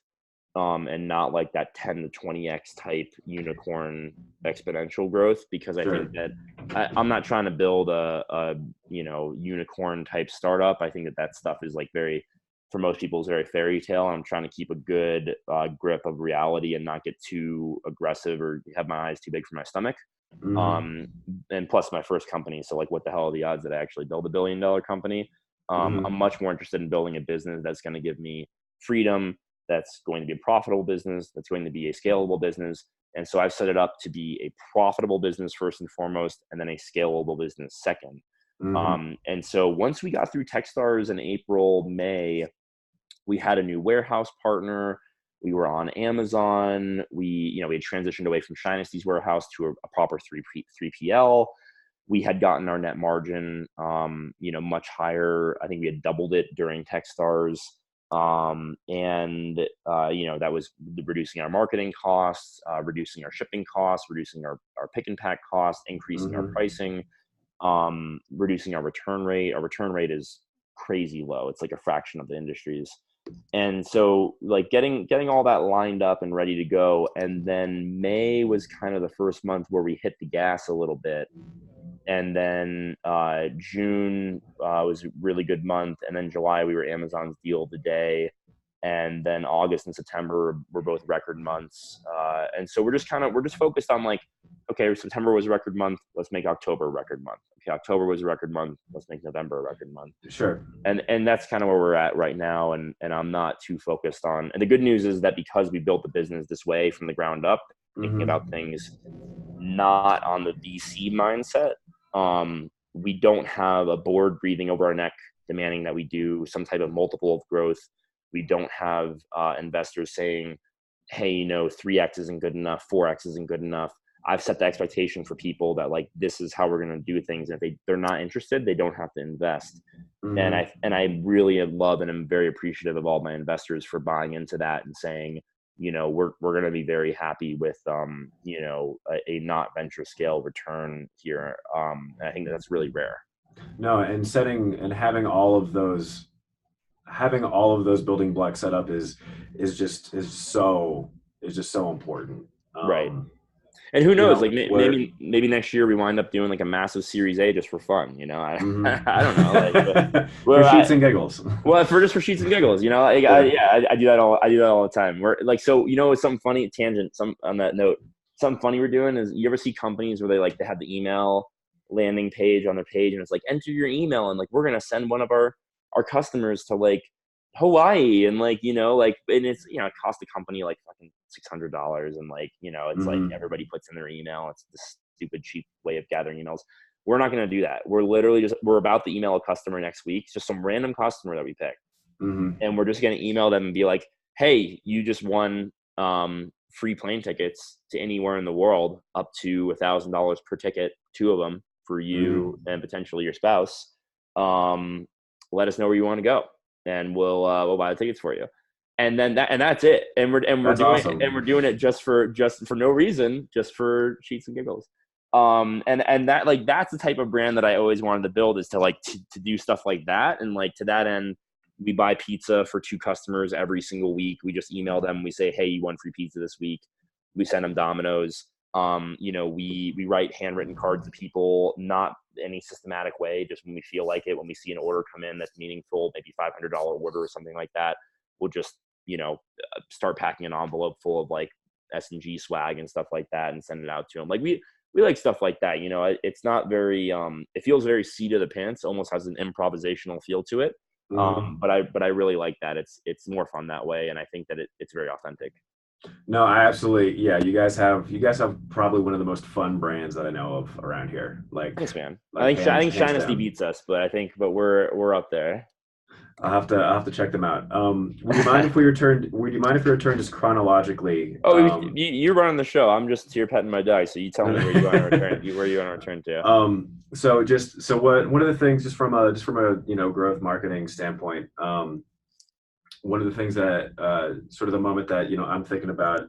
and not like that 10 to 20x type unicorn exponential growth, because I think Sure. that I'm not trying to build a unicorn type startup. I think that stuff is like for most people is very fairy tale. I'm trying to keep a good grip of reality and not get too aggressive or have my eyes too big for my stomach. Mm-hmm. Um, and plus my first company. So like, what the hell are the odds that I actually build $1 billion company? I'm Mm-hmm. much more interested in building a business that's going to give me freedom, that's going to be a profitable business, that's going to be a scalable business. And so I've set it up to be a profitable business first and foremost, and then a scalable business second. Mm-hmm. And so once we got through Techstars in April, May, we had a new warehouse partner. We were on Amazon. We had transitioned away from Shinesty's warehouse to a proper 3PL. We had gotten our net margin, much higher. I think we had doubled it during Techstars. That was reducing our marketing costs, reducing our shipping costs, reducing our pick and pack costs, increasing our Mm-hmm. pricing, reducing our return rate. Our return rate is crazy low. It's like a fraction of the industry's. And so like getting all that lined up and ready to go. And then May was kind of the first month where we hit the gas a little bit. And then June was a really good month. And then July, we were Amazon's deal of the day. And then August and September were both record months. And so we're just focused on like, okay, September was a record month. Let's make October a record month. Okay, October was a record month. Let's make November a record month. Sure. And that's kind of where we're at right now. And I'm not too focused on, and the good news is that because we built the business this way from the ground up, thinking about Mm-hmm. things not on the VC mindset, we don't have a board breathing over our neck demanding that we do some type of multiple of growth. We don't have investors saying, hey, 3x isn't good enough, 4x isn't good enough. I've set the expectation for people that like, this is how we're going to do things. And if they're not interested, they don't have to invest. I really love and am very appreciative of all my investors for buying into that and saying, we're going to be very happy with, a not venture scale return here. And I think that's really rare. No, and setting and having all of those building blocks set up is so important. Right. And who knows, like where maybe next year we wind up doing like a massive Series A just for fun, mm-hmm. I don't know, like, for sheets and giggles. Well, for sheets and giggles, like, I do that all the time. We're like, so, it's something funny, tangent, on that note, something funny we're doing is, you ever see companies where they have the email landing page on their page, and it's like, enter your email, and like, we're going to send one of our customers to like Hawaii, and like, and it's, it costs the company like fucking $600, and like, it's like everybody puts in their email. It's this stupid cheap way of gathering emails. We're not going to do that. We're about to email a customer next week, just some random customer that we pick, and we're just going to email them and be like, hey, you just won free plane tickets to anywhere in the world, up to $1,000 per ticket, 2 of them for you and potentially your spouse. Let us know where you want to go, and we'll buy the tickets for you. And then that's it. And we're doing it just for no reason, just for sheets and giggles. And that, like, that's the type of brand that I always wanted to build, is to like to do stuff like that. And like, to that end, we buy pizza for 2 customers every single week. We just email them. We say, hey, you won free pizza this week. We send them Domino's. We write handwritten cards to people, not any systematic way, just when we feel like it. When we see an order come in that's meaningful, maybe $500 order or something like that, we'll just, start packing an envelope full of like S&G swag and stuff like that and send it out to them. Like, we like stuff like that. It's not very, it feels very seat of the pants, almost has an improvisational feel to it. But I really like that. It's more fun that way. And I think that it's very authentic. No, I absolutely, yeah. You guys have probably one of the most fun brands that I know of around here. Like, thanks, man. Like I think hands Shinesty down. beats us, but we're up there. I'll have to check them out. Would you mind if we return just chronologically? You're running the show. I'm just here petting my dog. So you tell me where you want to return. Where you want to return to? So one of the things, just from a growth marketing standpoint, one of the things that sort of the moment that I'm thinking about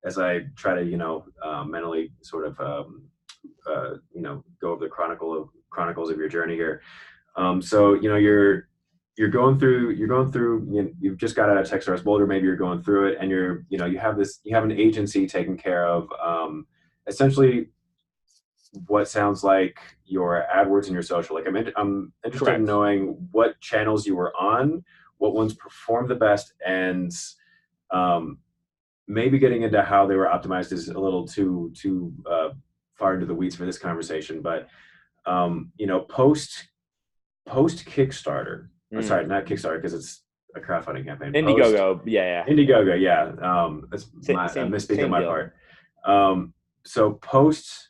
as I try to mentally sort of go over the chronicles of your journey here. So you're going through, you've just got out of Texas Boulder, maybe you're going through it, and you have an agency taking care of essentially what sounds like your AdWords and your social. Like, I'm interested Correct. in knowing what channels you were on, what ones performed the best, and maybe getting into how they were optimized is a little too far into the weeds for this conversation. But post Kickstarter. Sorry, not Kickstarter, because it's a crowdfunding campaign. Indiegogo, yeah. Indiegogo, yeah. That's a misspeak on my part. So post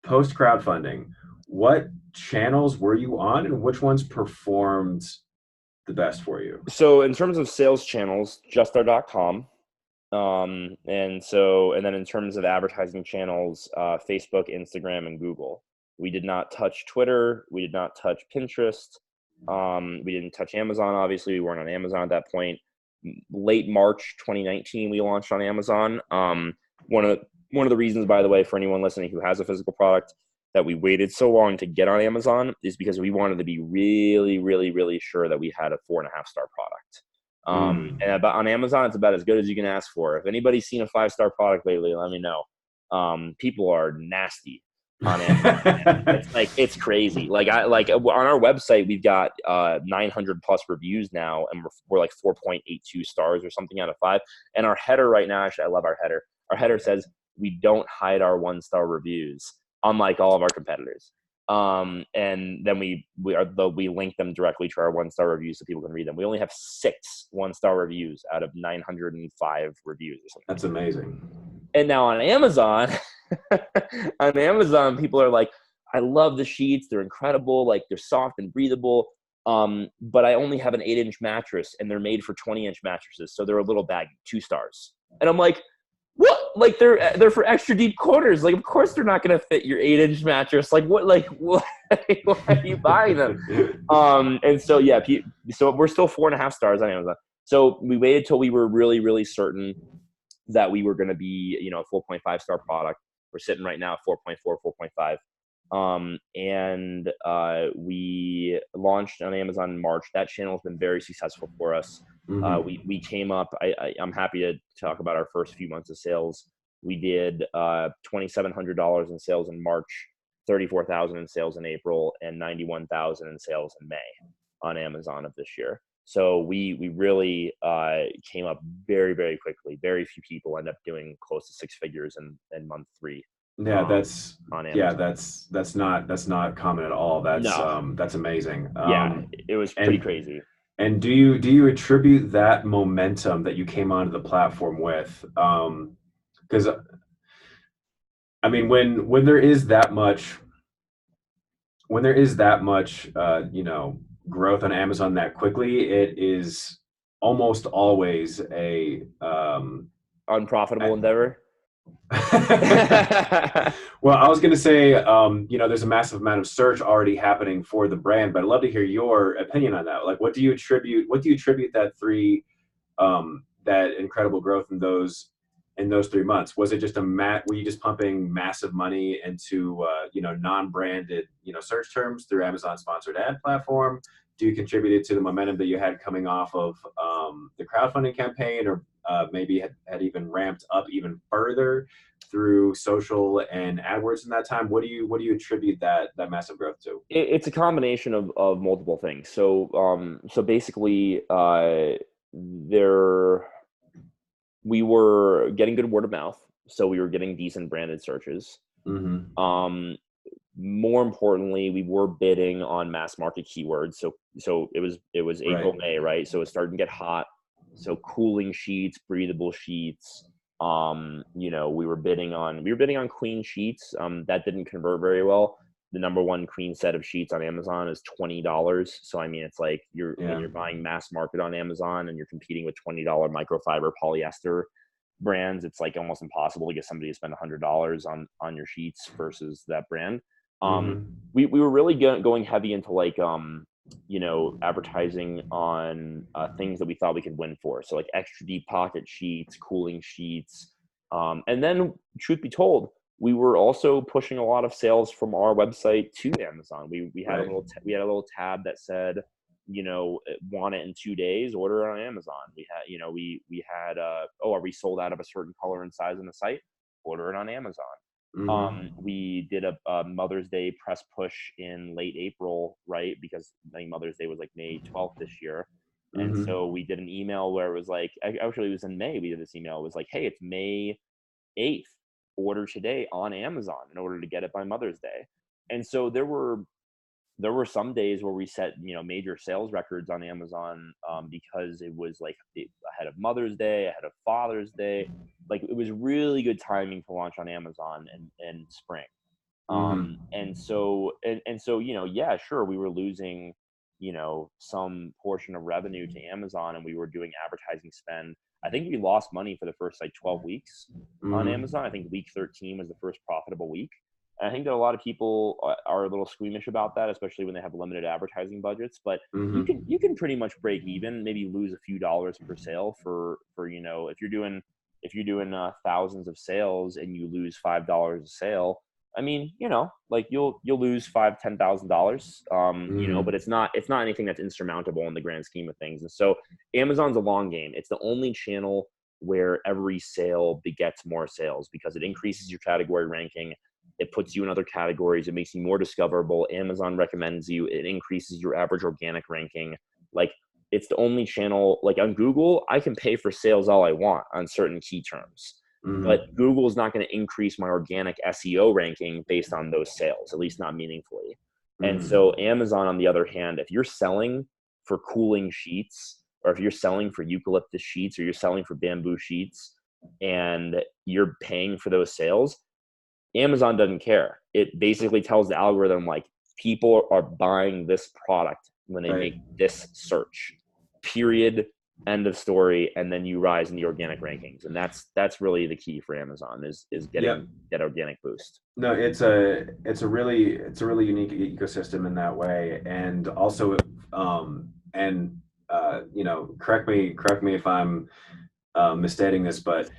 crowdfunding, what channels were you on, and which ones performed the best for you? So in terms of sales channels, justar.com. And then in terms of advertising channels, Facebook, Instagram, and Google. We did not touch Twitter. We did not touch Pinterest. We didn't touch Amazon. Obviously, we weren't on Amazon at that point. Late March 2019, we launched on Amazon. One of the reasons, by the way, for anyone listening who has a physical product, that we waited so long to get on Amazon is because we wanted to be really, really, really sure that we had a 4.5-star product. And on Amazon, it's about as good as you can ask for. If anybody's seen a 5-star product lately, let me know. People are nasty on Amazon. It's crazy. Like on our website, we've got 900 plus reviews now, and we're like 4.82 stars or something out of 5. And our header right now, actually, I love our header. Our header says we don't hide our 1-star reviews, unlike all of our competitors. And then we link them directly to our 1-star reviews so people can read them. We only have 6 1-star reviews out of 905 reviews or something. That's amazing. And now on Amazon, people are like, I love the sheets. They're incredible. Like, they're soft and breathable. But I only have an 8-inch mattress, and they're made for 20-inch mattresses. So they're a little baggy, 2 stars. And I'm like, what? Like they're for extra deep corners. Like of course they're not gonna fit your 8-inch mattress. Like what? Like what? Why are you buying them? And so yeah, so we're still 4.5 stars on Amazon. So we waited till we were really really certain that we were going to be, you know, a 4.5 star product. We're sitting right now at 4.4, 4.5. And we launched on Amazon in March. That channel has been very successful for us. We came up. I'm happy to talk about our first few months of sales. We did $2,700 in sales in March, 34,000 in sales in April, and 91,000 in sales in May on Amazon of this year. So we really came up very, very quickly. Very few people end up doing close to 6 figures in month 3. Yeah, On Amazon. that's not common at all. No. That's amazing. Yeah, it was pretty And crazy. do you attribute that momentum that you came onto the platform with? Because I mean, when there is that much you know, growth on Amazon that quickly, it is almost always a Unprofitable endeavor. well, I was going to say, you know, there's a massive amount of search already happening for the brand, but I'd love to hear your opinion on that. Like, what do you attribute that incredible growth in those 3 months? Was it just were you just pumping massive money into, you know, non-branded, you know, search terms through Amazon sponsored ad platform? Do you contribute it to the momentum that you had coming off of the crowdfunding campaign, or maybe had even ramped up even further through social and AdWords in that time? What do you attribute that massive growth to? It's a combination of multiple things. So basically, we were getting good word of mouth, so we were getting decent branded searches. More importantly, we were bidding on mass market keywords. So it was April, May, right? So it started to get hot. So cooling sheets, breathable sheets. You know, we were bidding on queen sheets. That didn't convert very well. The number one queen set of sheets on Amazon is $20. So I mean, it's like when you're buying mass market on Amazon and you're competing with $20 microfiber polyester brands, it's like almost impossible to get somebody to spend $100 on your sheets versus that brand. We were really going heavy into like you know, advertising on things that we thought we could win for. So like extra deep pocket sheets, cooling sheets, and then truth be told, we were also pushing a lot of sales from our website to Amazon. We had a little tab that said, you know, want it in 2 days, order it on Amazon. We had, you know, we had are we sold out of a certain color and size on the site? Order it on Amazon. We did a Mother's Day press push in late April, right? Because I think Mother's Day was like May 12th this year. And so we did an email where it was like, actually it was in May, we did this email. It was like, hey, it's May 8th. Order today on Amazon in order to get it by Mother's Day. And so there were some days where we set, you know, major sales records on Amazon because it was like ahead of Mother's Day, ahead of Father's Day. Like it was really good timing to launch on Amazon in spring. And so, you know, yeah, sure, we were losing, you know, some portion of revenue to Amazon, and we were doing advertising spend. I think we lost money for the first like 12 weeks on Amazon. I think week 13 was the first profitable week. And I think that a lot of people are a little squeamish about that, especially when they have limited advertising budgets. But you can pretty much break even, maybe lose a few dollars per sale for you know, if you're doing thousands of sales and you lose $5 a sale. I mean, you know, like you'll lose $5,000-$10,000, you know, but it's not anything that's insurmountable in the grand scheme of things. And so Amazon's a long game. It's the only channel where every sale begets more sales because it increases your category ranking. It puts you in other categories. It makes you more discoverable. Amazon recommends you. It increases your average organic ranking. Like it's the only channel, like on Google, I can pay for sales all I want on certain key terms. But Google is not going to increase my organic SEO ranking based on those sales, at least not meaningfully. And so Amazon, on the other hand, if you're selling for cooling sheets, or if you're selling for eucalyptus sheets, or you're selling for bamboo sheets, and you're paying for those sales, Amazon doesn't care. It basically tells the algorithm, like, people are buying this product when they make this search, period, end of story, and then you rise in the organic rankings. And that's really the key for Amazon is Yep. getting that organic boost. No, it's a really unique ecosystem in that way, and also, and correct me if I'm misstating this, but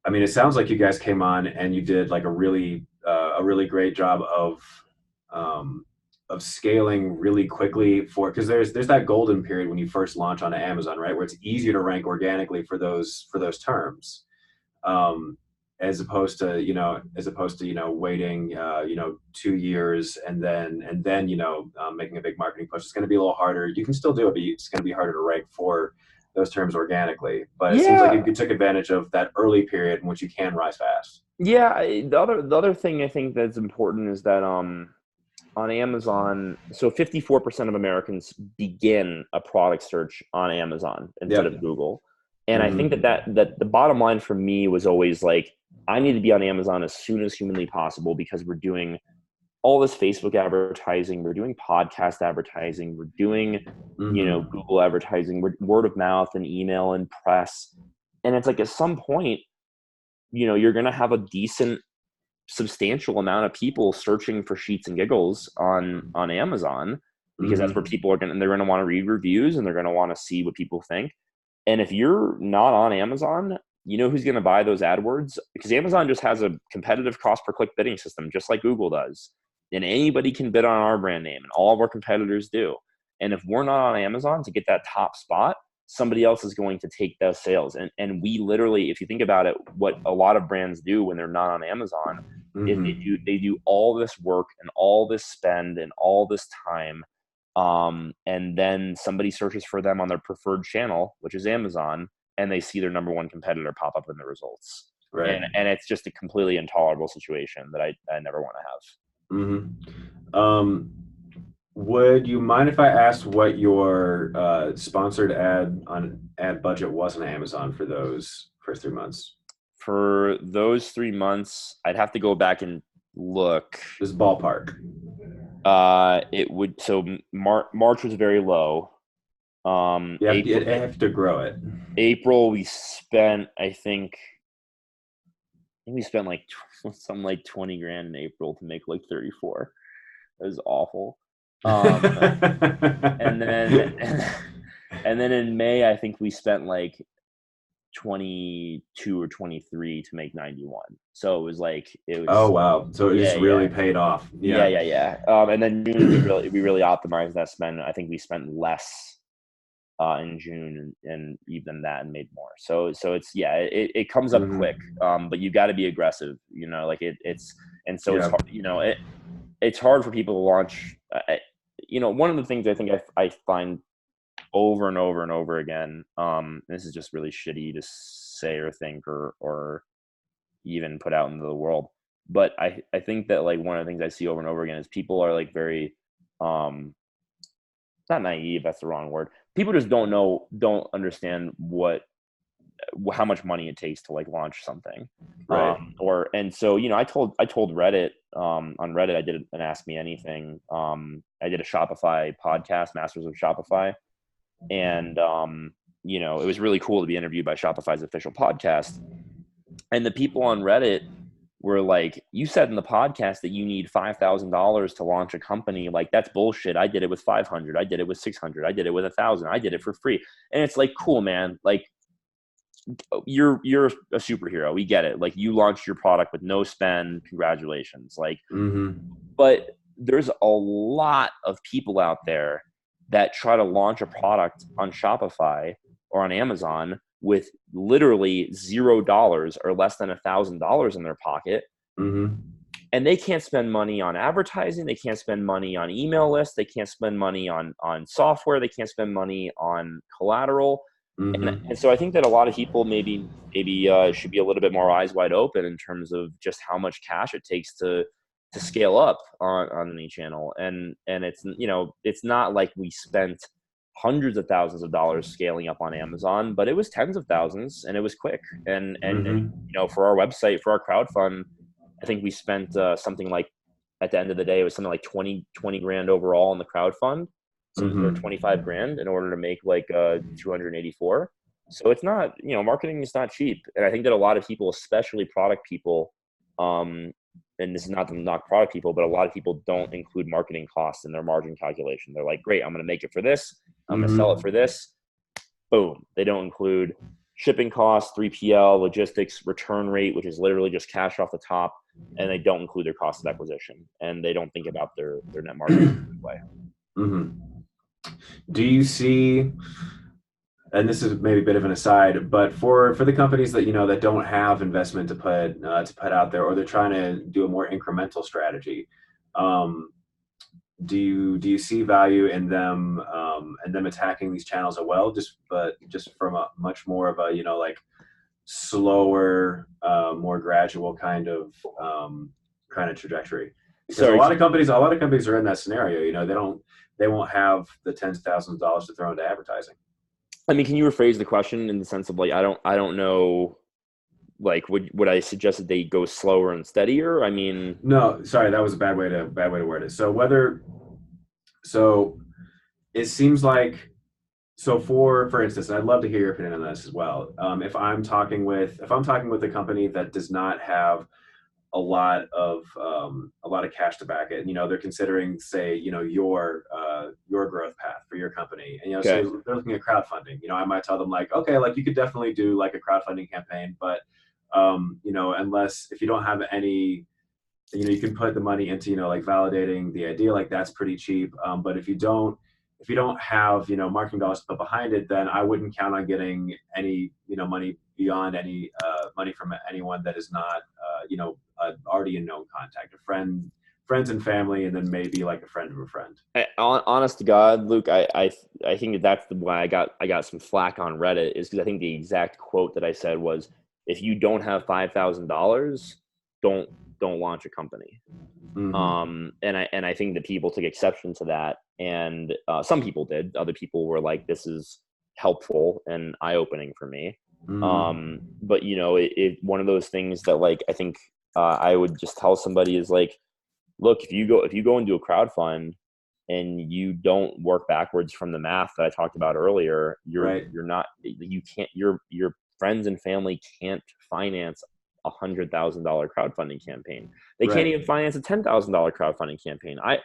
I mean, it sounds like you guys came on and you did like a really great job um, of scaling really quickly because there's that golden period when you first launch on Amazon, right, where it's easier to rank organically for those terms, um, as opposed to waiting 2 years and then making a big marketing push. It's going to be a little harder. You can still do it, but it's going to be harder to rank for those terms organically. But it seems like Yeah. you took advantage of that early period in which you can rise fast. Yeah, the other thing I think that's important is that on Amazon, so 54% of Americans begin a product search on Amazon instead Yep. of Google. And I think Mm-hmm. that the bottom line for me was always like, I need to be on Amazon as soon as humanly possible because we're doing all this Facebook advertising, we're doing podcast advertising, we're doing, Mm-hmm. Google advertising, we're word of mouth and email and press. And it's like at some point, you're going to have a decent substantial amount of people searching for Sheets and Giggles on Amazon because that's where Mm-hmm. people are going to, they're going to want to read reviews and they're going to want to see what people think. And if you're not on Amazon, you know who's going to buy those AdWords? Because Amazon just has a competitive cost per click bidding system, just like Google does. And anybody can bid on our brand name, and all of our competitors do. And if we're not on Amazon to get that top spot, somebody else is going to take those sales. And we literally, if you think about it, what a lot of brands do when they're not on Amazon is they Mm-hmm. do they do all this work and all this spend and all this time, and then somebody searches for them on their preferred channel, which is Amazon, and they see their number one competitor pop up in the results. Right. And it's just a completely intolerable situation that I never want to have. Mm-hmm. Would you mind if I asked what your sponsored ad budget was on Amazon for those first 3 months? For those 3 months, I'd have to go back and look. This ballpark. It would so March was very low. You have to grow it. April we spent, I think we spent like something like 20 grand in April to make like 34. It was awful. And then and then in May I think we spent like 22 or 23 to make 91. So it Oh was wow! So it yeah, just yeah. really paid off. Yeah, Yeah. yeah, yeah. And then June we really optimized that spend. I think we spent less in June and even that and made more. So it comes up quick. Mm-hmm. But you got to be aggressive. It's and so it's Yeah. hard. It's hard for people to launch. One of the things I think I find over and over and over again. This is just really shitty to say or think or even put out into the world. But I think that like one of the things I see over and over again is people are like very not naive, that's the wrong word. People just don't understand how much money it takes to like launch something. Right. And so I told Reddit, on Reddit I did an Ask Me Anything. I did a Shopify podcast, Masters of Shopify, and it was really cool to be interviewed by Shopify's official podcast. And the people on Reddit were like, you said in the podcast that you need $5,000 to launch a company. Like, that's bullshit. I did it with 500. I did it with 600. I did it with 1,000. I did it for free. And it's like, cool, man. Like, you're a superhero. We get it. Like, you launched your product with no spend. Congratulations. Like, Mm-hmm. but there's a lot of people out there that try to launch a product on Shopify or on Amazon with literally $0 or less than $1,000 in their pocket. Mm-hmm. And they can't spend money on advertising. They can't spend money on email lists. They can't spend money on software. They can't spend money on collateral. And Mm-hmm. so I think that a lot of people maybe should be a little bit more eyes wide open in terms of just how much cash it takes to scale up on any channel. And it's not like we spent hundreds of thousands of dollars scaling up on Amazon, but it was tens of thousands and it was quick. And Mm-hmm. for our website, for our crowdfund, I think we spent something like, at the end of the day, it was something like 20 grand overall in the crowdfund. or Mm-hmm. 25 grand in order to make like 284. So it's not, marketing is not cheap. And I think that a lot of people, especially product people, um, and this is not to knock product people, but a lot of people don't include marketing costs in their margin calculation. They're like, great, I'm going to make it for this. I'm going to sell it Mm-hmm. for this. Boom. They don't include shipping costs, 3PL, logistics, return rate, which is literally just cash off the top. And they don't include their cost of acquisition. And they don't think about their net margin way. Mm-hmm. Do you see, and this is maybe a bit of an aside, but for the companies that that don't have investment to put out there, or they're trying to do a more incremental strategy, um, do you see value in them and them attacking these channels as well, just from a much more of a like slower, more gradual kind of trajectory? Because Sorry. a lot of companies are in that scenario. They won't have the tens of thousands of dollars to throw into advertising. I mean, can you rephrase the question in the sense of like, I don't know, like, would I suggest that they go slower and steadier? I mean, No, sorry, that was a bad way to word it. So it seems like, so for instance, and I'd love to hear your opinion on this as well. If I'm talking with a company that does not have a lot of cash to back it, they're considering, say, your growth path for your company, and say okay. they're looking at crowdfunding. I might tell them, like, okay, like, you could definitely do like a crowdfunding campaign, but unless, if you don't have any, you can put the money into like validating the idea, like that's pretty cheap. But if you don't have marketing dollars to put behind it, then I wouldn't count on getting any money beyond any money from anyone that is not already a known contact, friends and family, and then maybe like a friend of a friend. Honest to God, Luke, I think that's why I got some flack on Reddit, is because I think the exact quote that I said was, if you don't have $5,000, don't don't launch a company. Mm-hmm. And I think that people took exception to that, and some people did. Other people were like, "This is helpful and eye opening for me." Mm-hmm. But one of those things that, like, I think I would just tell somebody is like, look, if you go and do a crowd fund and you don't work backwards from the math that I talked about earlier, Right. you can't your friends and family can't finance $100,000 crowdfunding campaign. They can't Right. even finance a $10,000 crowdfunding campaign. I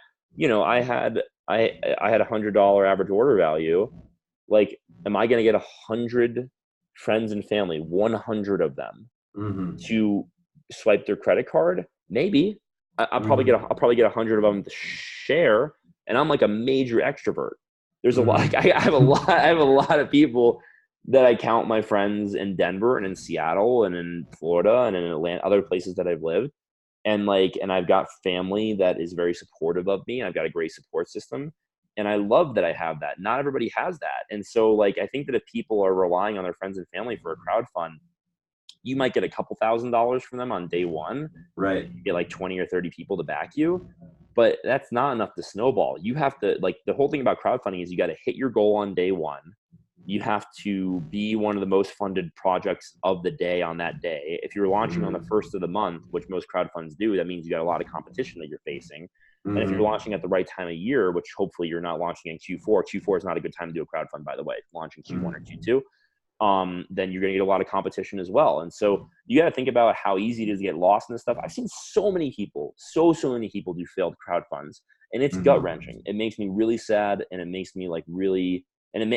had $100 average order value. Like, am I going to get 100 friends and family, 100 of them, Mm-hmm. to swipe their credit card? Maybe. I'll probably get Mm-hmm. I'll probably get 100 of them to share, and I'm like a major extrovert. There's a lot. Like, Mm-hmm. I have a lot. I have a lot of people that I count my friends in Denver and in Seattle and in Florida and in Atlanta, other places that I've lived, and I've got family that is very supportive of me. I've got a great support system, and I love that I have that. Not everybody has that, and so, like, I think that if people are relying on their friends and family for a crowd fund, you might get a couple $1,000s from them on day one, and Right. you get like 20 or 30 people to back you. But that's not enough to snowball. You have to, like, the whole thing about crowdfunding is you got to hit your goal on day one. You have to be one of the most funded projects of the day on that day. If you're launching on the Mm-hmm. first of the month, which most crowdfunds do, that means you got a lot of competition that you're facing. And if you're Mm-hmm. launching at the right time of year, which hopefully you're not launching in Q4, Q4 is not a good time to do a crowdfund, by the way. Launching Q1 or Mm-hmm. Q2, then you're going to get a lot of competition as well. And so you got to think about how easy it is to get lost in this stuff. I've seen so many people, so many people do failed crowd funds, and it's gut Mm-hmm. wrenching. It makes me really sad, and it makes me like really, and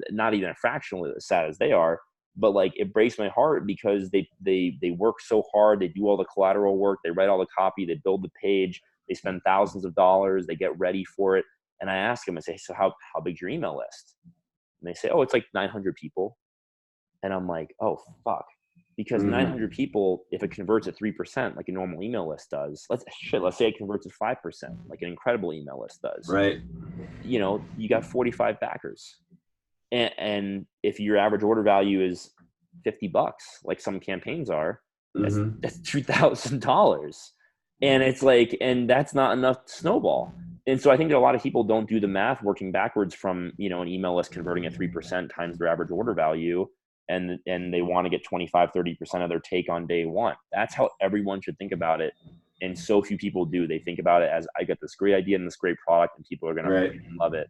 not even a fractionally as sad as they are, but like, it breaks my heart because they work so hard. They do all the collateral work. They write all the copy. They build the page. They spend thousands of dollars. They get ready for it. And I ask them, I say, so how big's your email list? And they say, oh, it's like 900 people. And I'm like, oh, fuck. Because Mm-hmm. 900 people, if it converts at 3%, like a normal email list does, let's say it converts at 5%, like an incredible email list does, Right. you got 45 backers. And if your average order value is $50, like some campaigns are, Mm-hmm. that's $2,000. And it's like, and that's not enough to snowball. And so I think that a lot of people don't do the math working backwards from, an email list converting at 3% times their average order value. And they want to get 25-30% of their take on day one. That's how everyone should think about it. And so few people do. They think about it as, I got this great idea and this great product, and people are going to Right. freaking love it.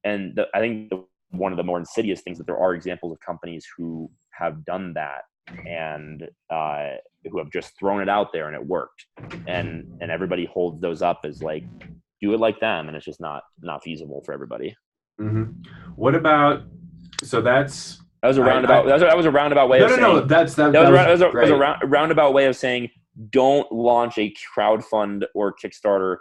I think one of the more insidious things that there are examples of companies who have done that and who have just thrown it out there and it worked, and everybody holds those up as like, do it like them, and it's just not feasible for everybody. What about, so that's, That was a roundabout. That was a roundabout way of saying. No. That was a roundabout way of saying, don't launch a crowdfund or Kickstarter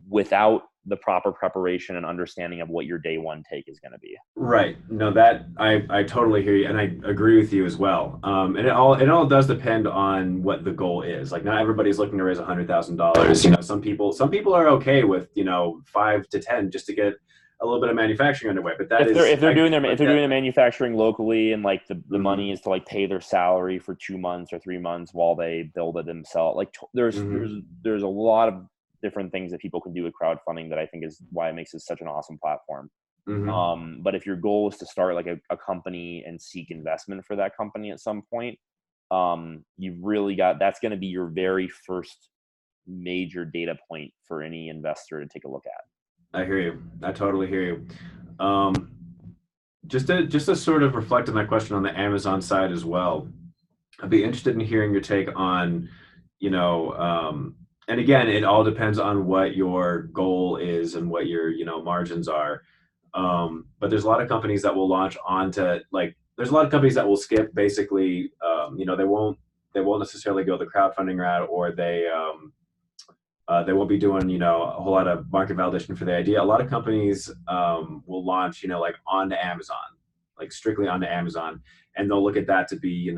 without the proper preparation and understanding of what your day one take is going to be. Right. No, that I totally hear you, and I agree with you as well. And it all does depend on what the goal is. Like, not everybody's looking to raise $100,000. You know, some people are okay with 5 to 10 just to get a little bit of manufacturing underway. But if they're doing the manufacturing locally, and like the money is to like pay their salary for 2 months or 3 months while they build it themselves. Like there's a lot of different things that people can do with crowdfunding that I think is why it makes it such an awesome platform. But if your goal is to start like a company and seek investment for that company at some point, you've really that's going to be your very first major data point for any investor to take a look at. I hear you. I totally hear you. Just to sort of reflect on that question on the Amazon side as well, I'd be interested in hearing your take on, and again, it all depends on what your goal is and what your, margins are. But there's a lot of companies that will launch onto, like, there's a lot of companies that will skip basically, they won't necessarily go the crowdfunding route, or they won't be doing, a whole lot of market validation for the idea. A lot of companies will launch, like onto Amazon, like strictly onto Amazon, and they'll look at that to be,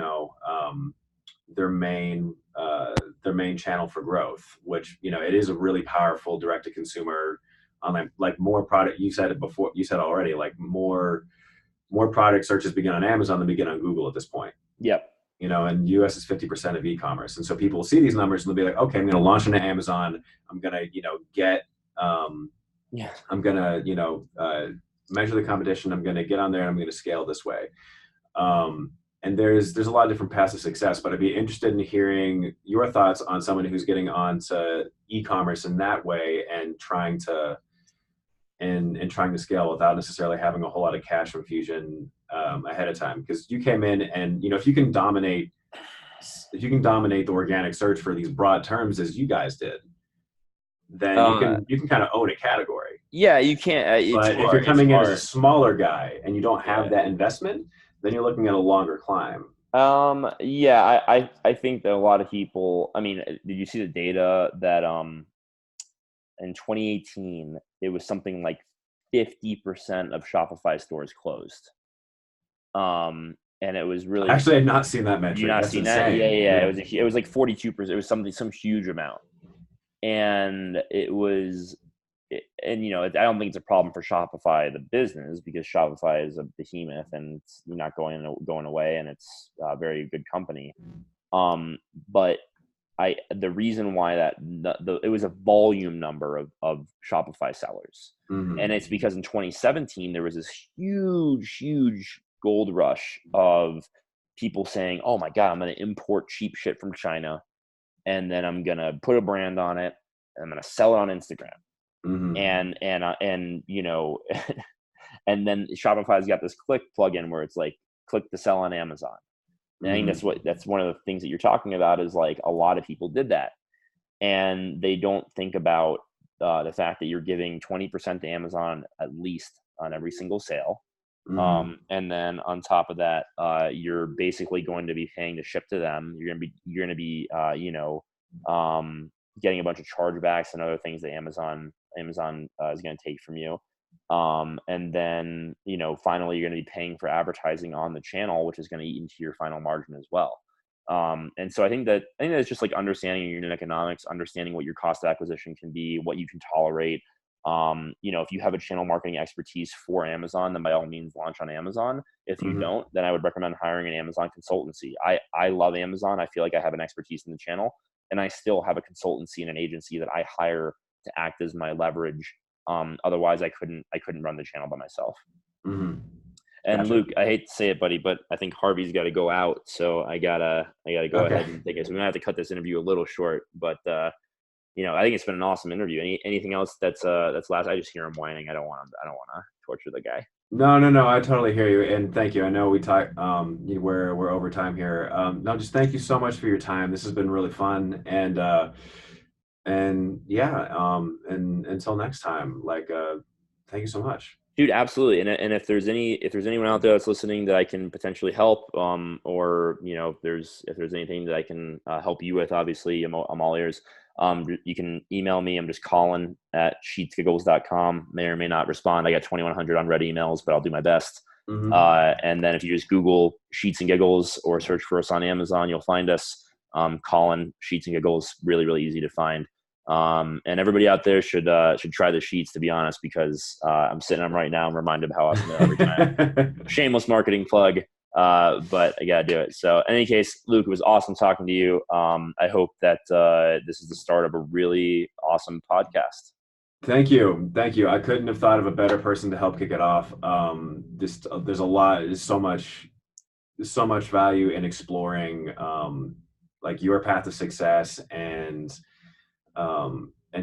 their main channel for growth, which, it is a really powerful direct to consumer online, like more product. You said it before, you said already, like more product searches begin on Amazon than begin on Google at this point. Yep. And US is 50% of e-commerce. And so people will see these numbers and they'll be like, okay, I'm going to launch into Amazon. I'm going to, get, I'm going to, measure the competition. I'm going to get on there and I'm going to scale this way. And there's a lot of different paths of success, but I'd be interested in hearing your thoughts on someone who's getting onto e-commerce in that way and trying to scale without necessarily having a whole lot of cash infusion ahead of time. Because you came in and, if you can dominate the organic search for these broad terms as you guys did, then you can kind of own a category. Yeah, you can't. But if you're coming in as a smaller guy and you don't have that investment, then you're looking at a longer climb. Yeah, I think that a lot of people, I mean, did you see the data that in 2018, it was something like 50% of Shopify stores closed. And it was really, actually, I've not seen that metric. You not seen that? Yeah. It was like 42%. It was some huge amount. And it was, I don't think it's a problem for Shopify, the business, because Shopify is a behemoth and it's not going away, and it's a very good company. But the reason why it was a volume number of Shopify sellers, and it's because in 2017 there was this huge gold rush of people saying, "Oh my God, I'm going to import cheap shit from China, and then I'm going to put a brand on it, and I'm going to sell it on Instagram." And and then Shopify's got this click plugin where it's like click to sell on Amazon. And I think that's one of the things that you're talking about, is like a lot of people did that, and they don't think about the fact that you're giving 20% to Amazon at least on every single sale. And then on top of that, you're basically going to be paying to ship to them. You're going to be getting a bunch of chargebacks and other things that Amazon is going to take from you. And then, finally you're going to be paying for advertising on the channel, which is going to eat into your final margin as well. And so I think that it's just like understanding your unit economics, understanding what your cost of acquisition can be, what you can tolerate. If you have a channel marketing expertise for Amazon, then by all means launch on Amazon. If you don't, then I would recommend hiring an Amazon consultancy. I love Amazon. I feel like I have an expertise in the channel, and I still have a consultancy and an agency that I hire to act as my leverage. Otherwise I couldn't run the channel by myself. And gotcha. Luke, I hate to say it, buddy, but I think Harvey's got to go out, so I gotta go ahead and take it. So we're gonna have to cut this interview a little short, but I think it's been an awesome interview. Anything else that's last? I just hear him whining. I don't want to torture the guy. No, no, no. I totally hear you, and thank you. I know we talk. We're over time here. No, just thank you so much for your time. This has been really fun, and yeah. And until next time, thank you so much. Dude, absolutely. And if there's anyone out there that's listening that I can potentially help, or if there's anything that I can help you with, obviously I'm all ears. You can email me. I'm just Colin at sheetsgiggles.com. May or may not respond. I got 2,100 unread emails, but I'll do my best. Hmm. And then if you just Google Sheets and Giggles or search for us on Amazon, you'll find us. Colin Sheets and Giggles, really, really easy to find. And everybody out there should try the sheets, to be honest, because I'm sitting on them right now. I'm reminded of how awesome they are every time. Shameless marketing plug, but I gotta do it. So in any case, Luke, it was awesome talking to you. I hope that this is the start of a really awesome podcast. Thank you. Thank you. I couldn't have thought of a better person to help kick it off. Just there's a lot, there's so much value in exploring like your path to success and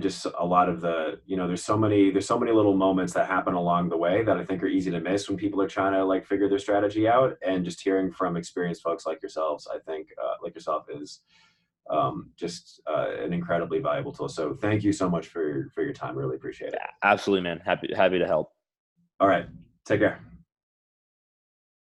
just a lot of there's so many little moments that happen along the way that I think are easy to miss when people are trying to like figure their strategy out. And just hearing from experienced folks like yourselves, I think like yourself is just an incredibly valuable tool. So thank you so much for your time. Really appreciate it. Absolutely, man. Happy to help. All right. Take care.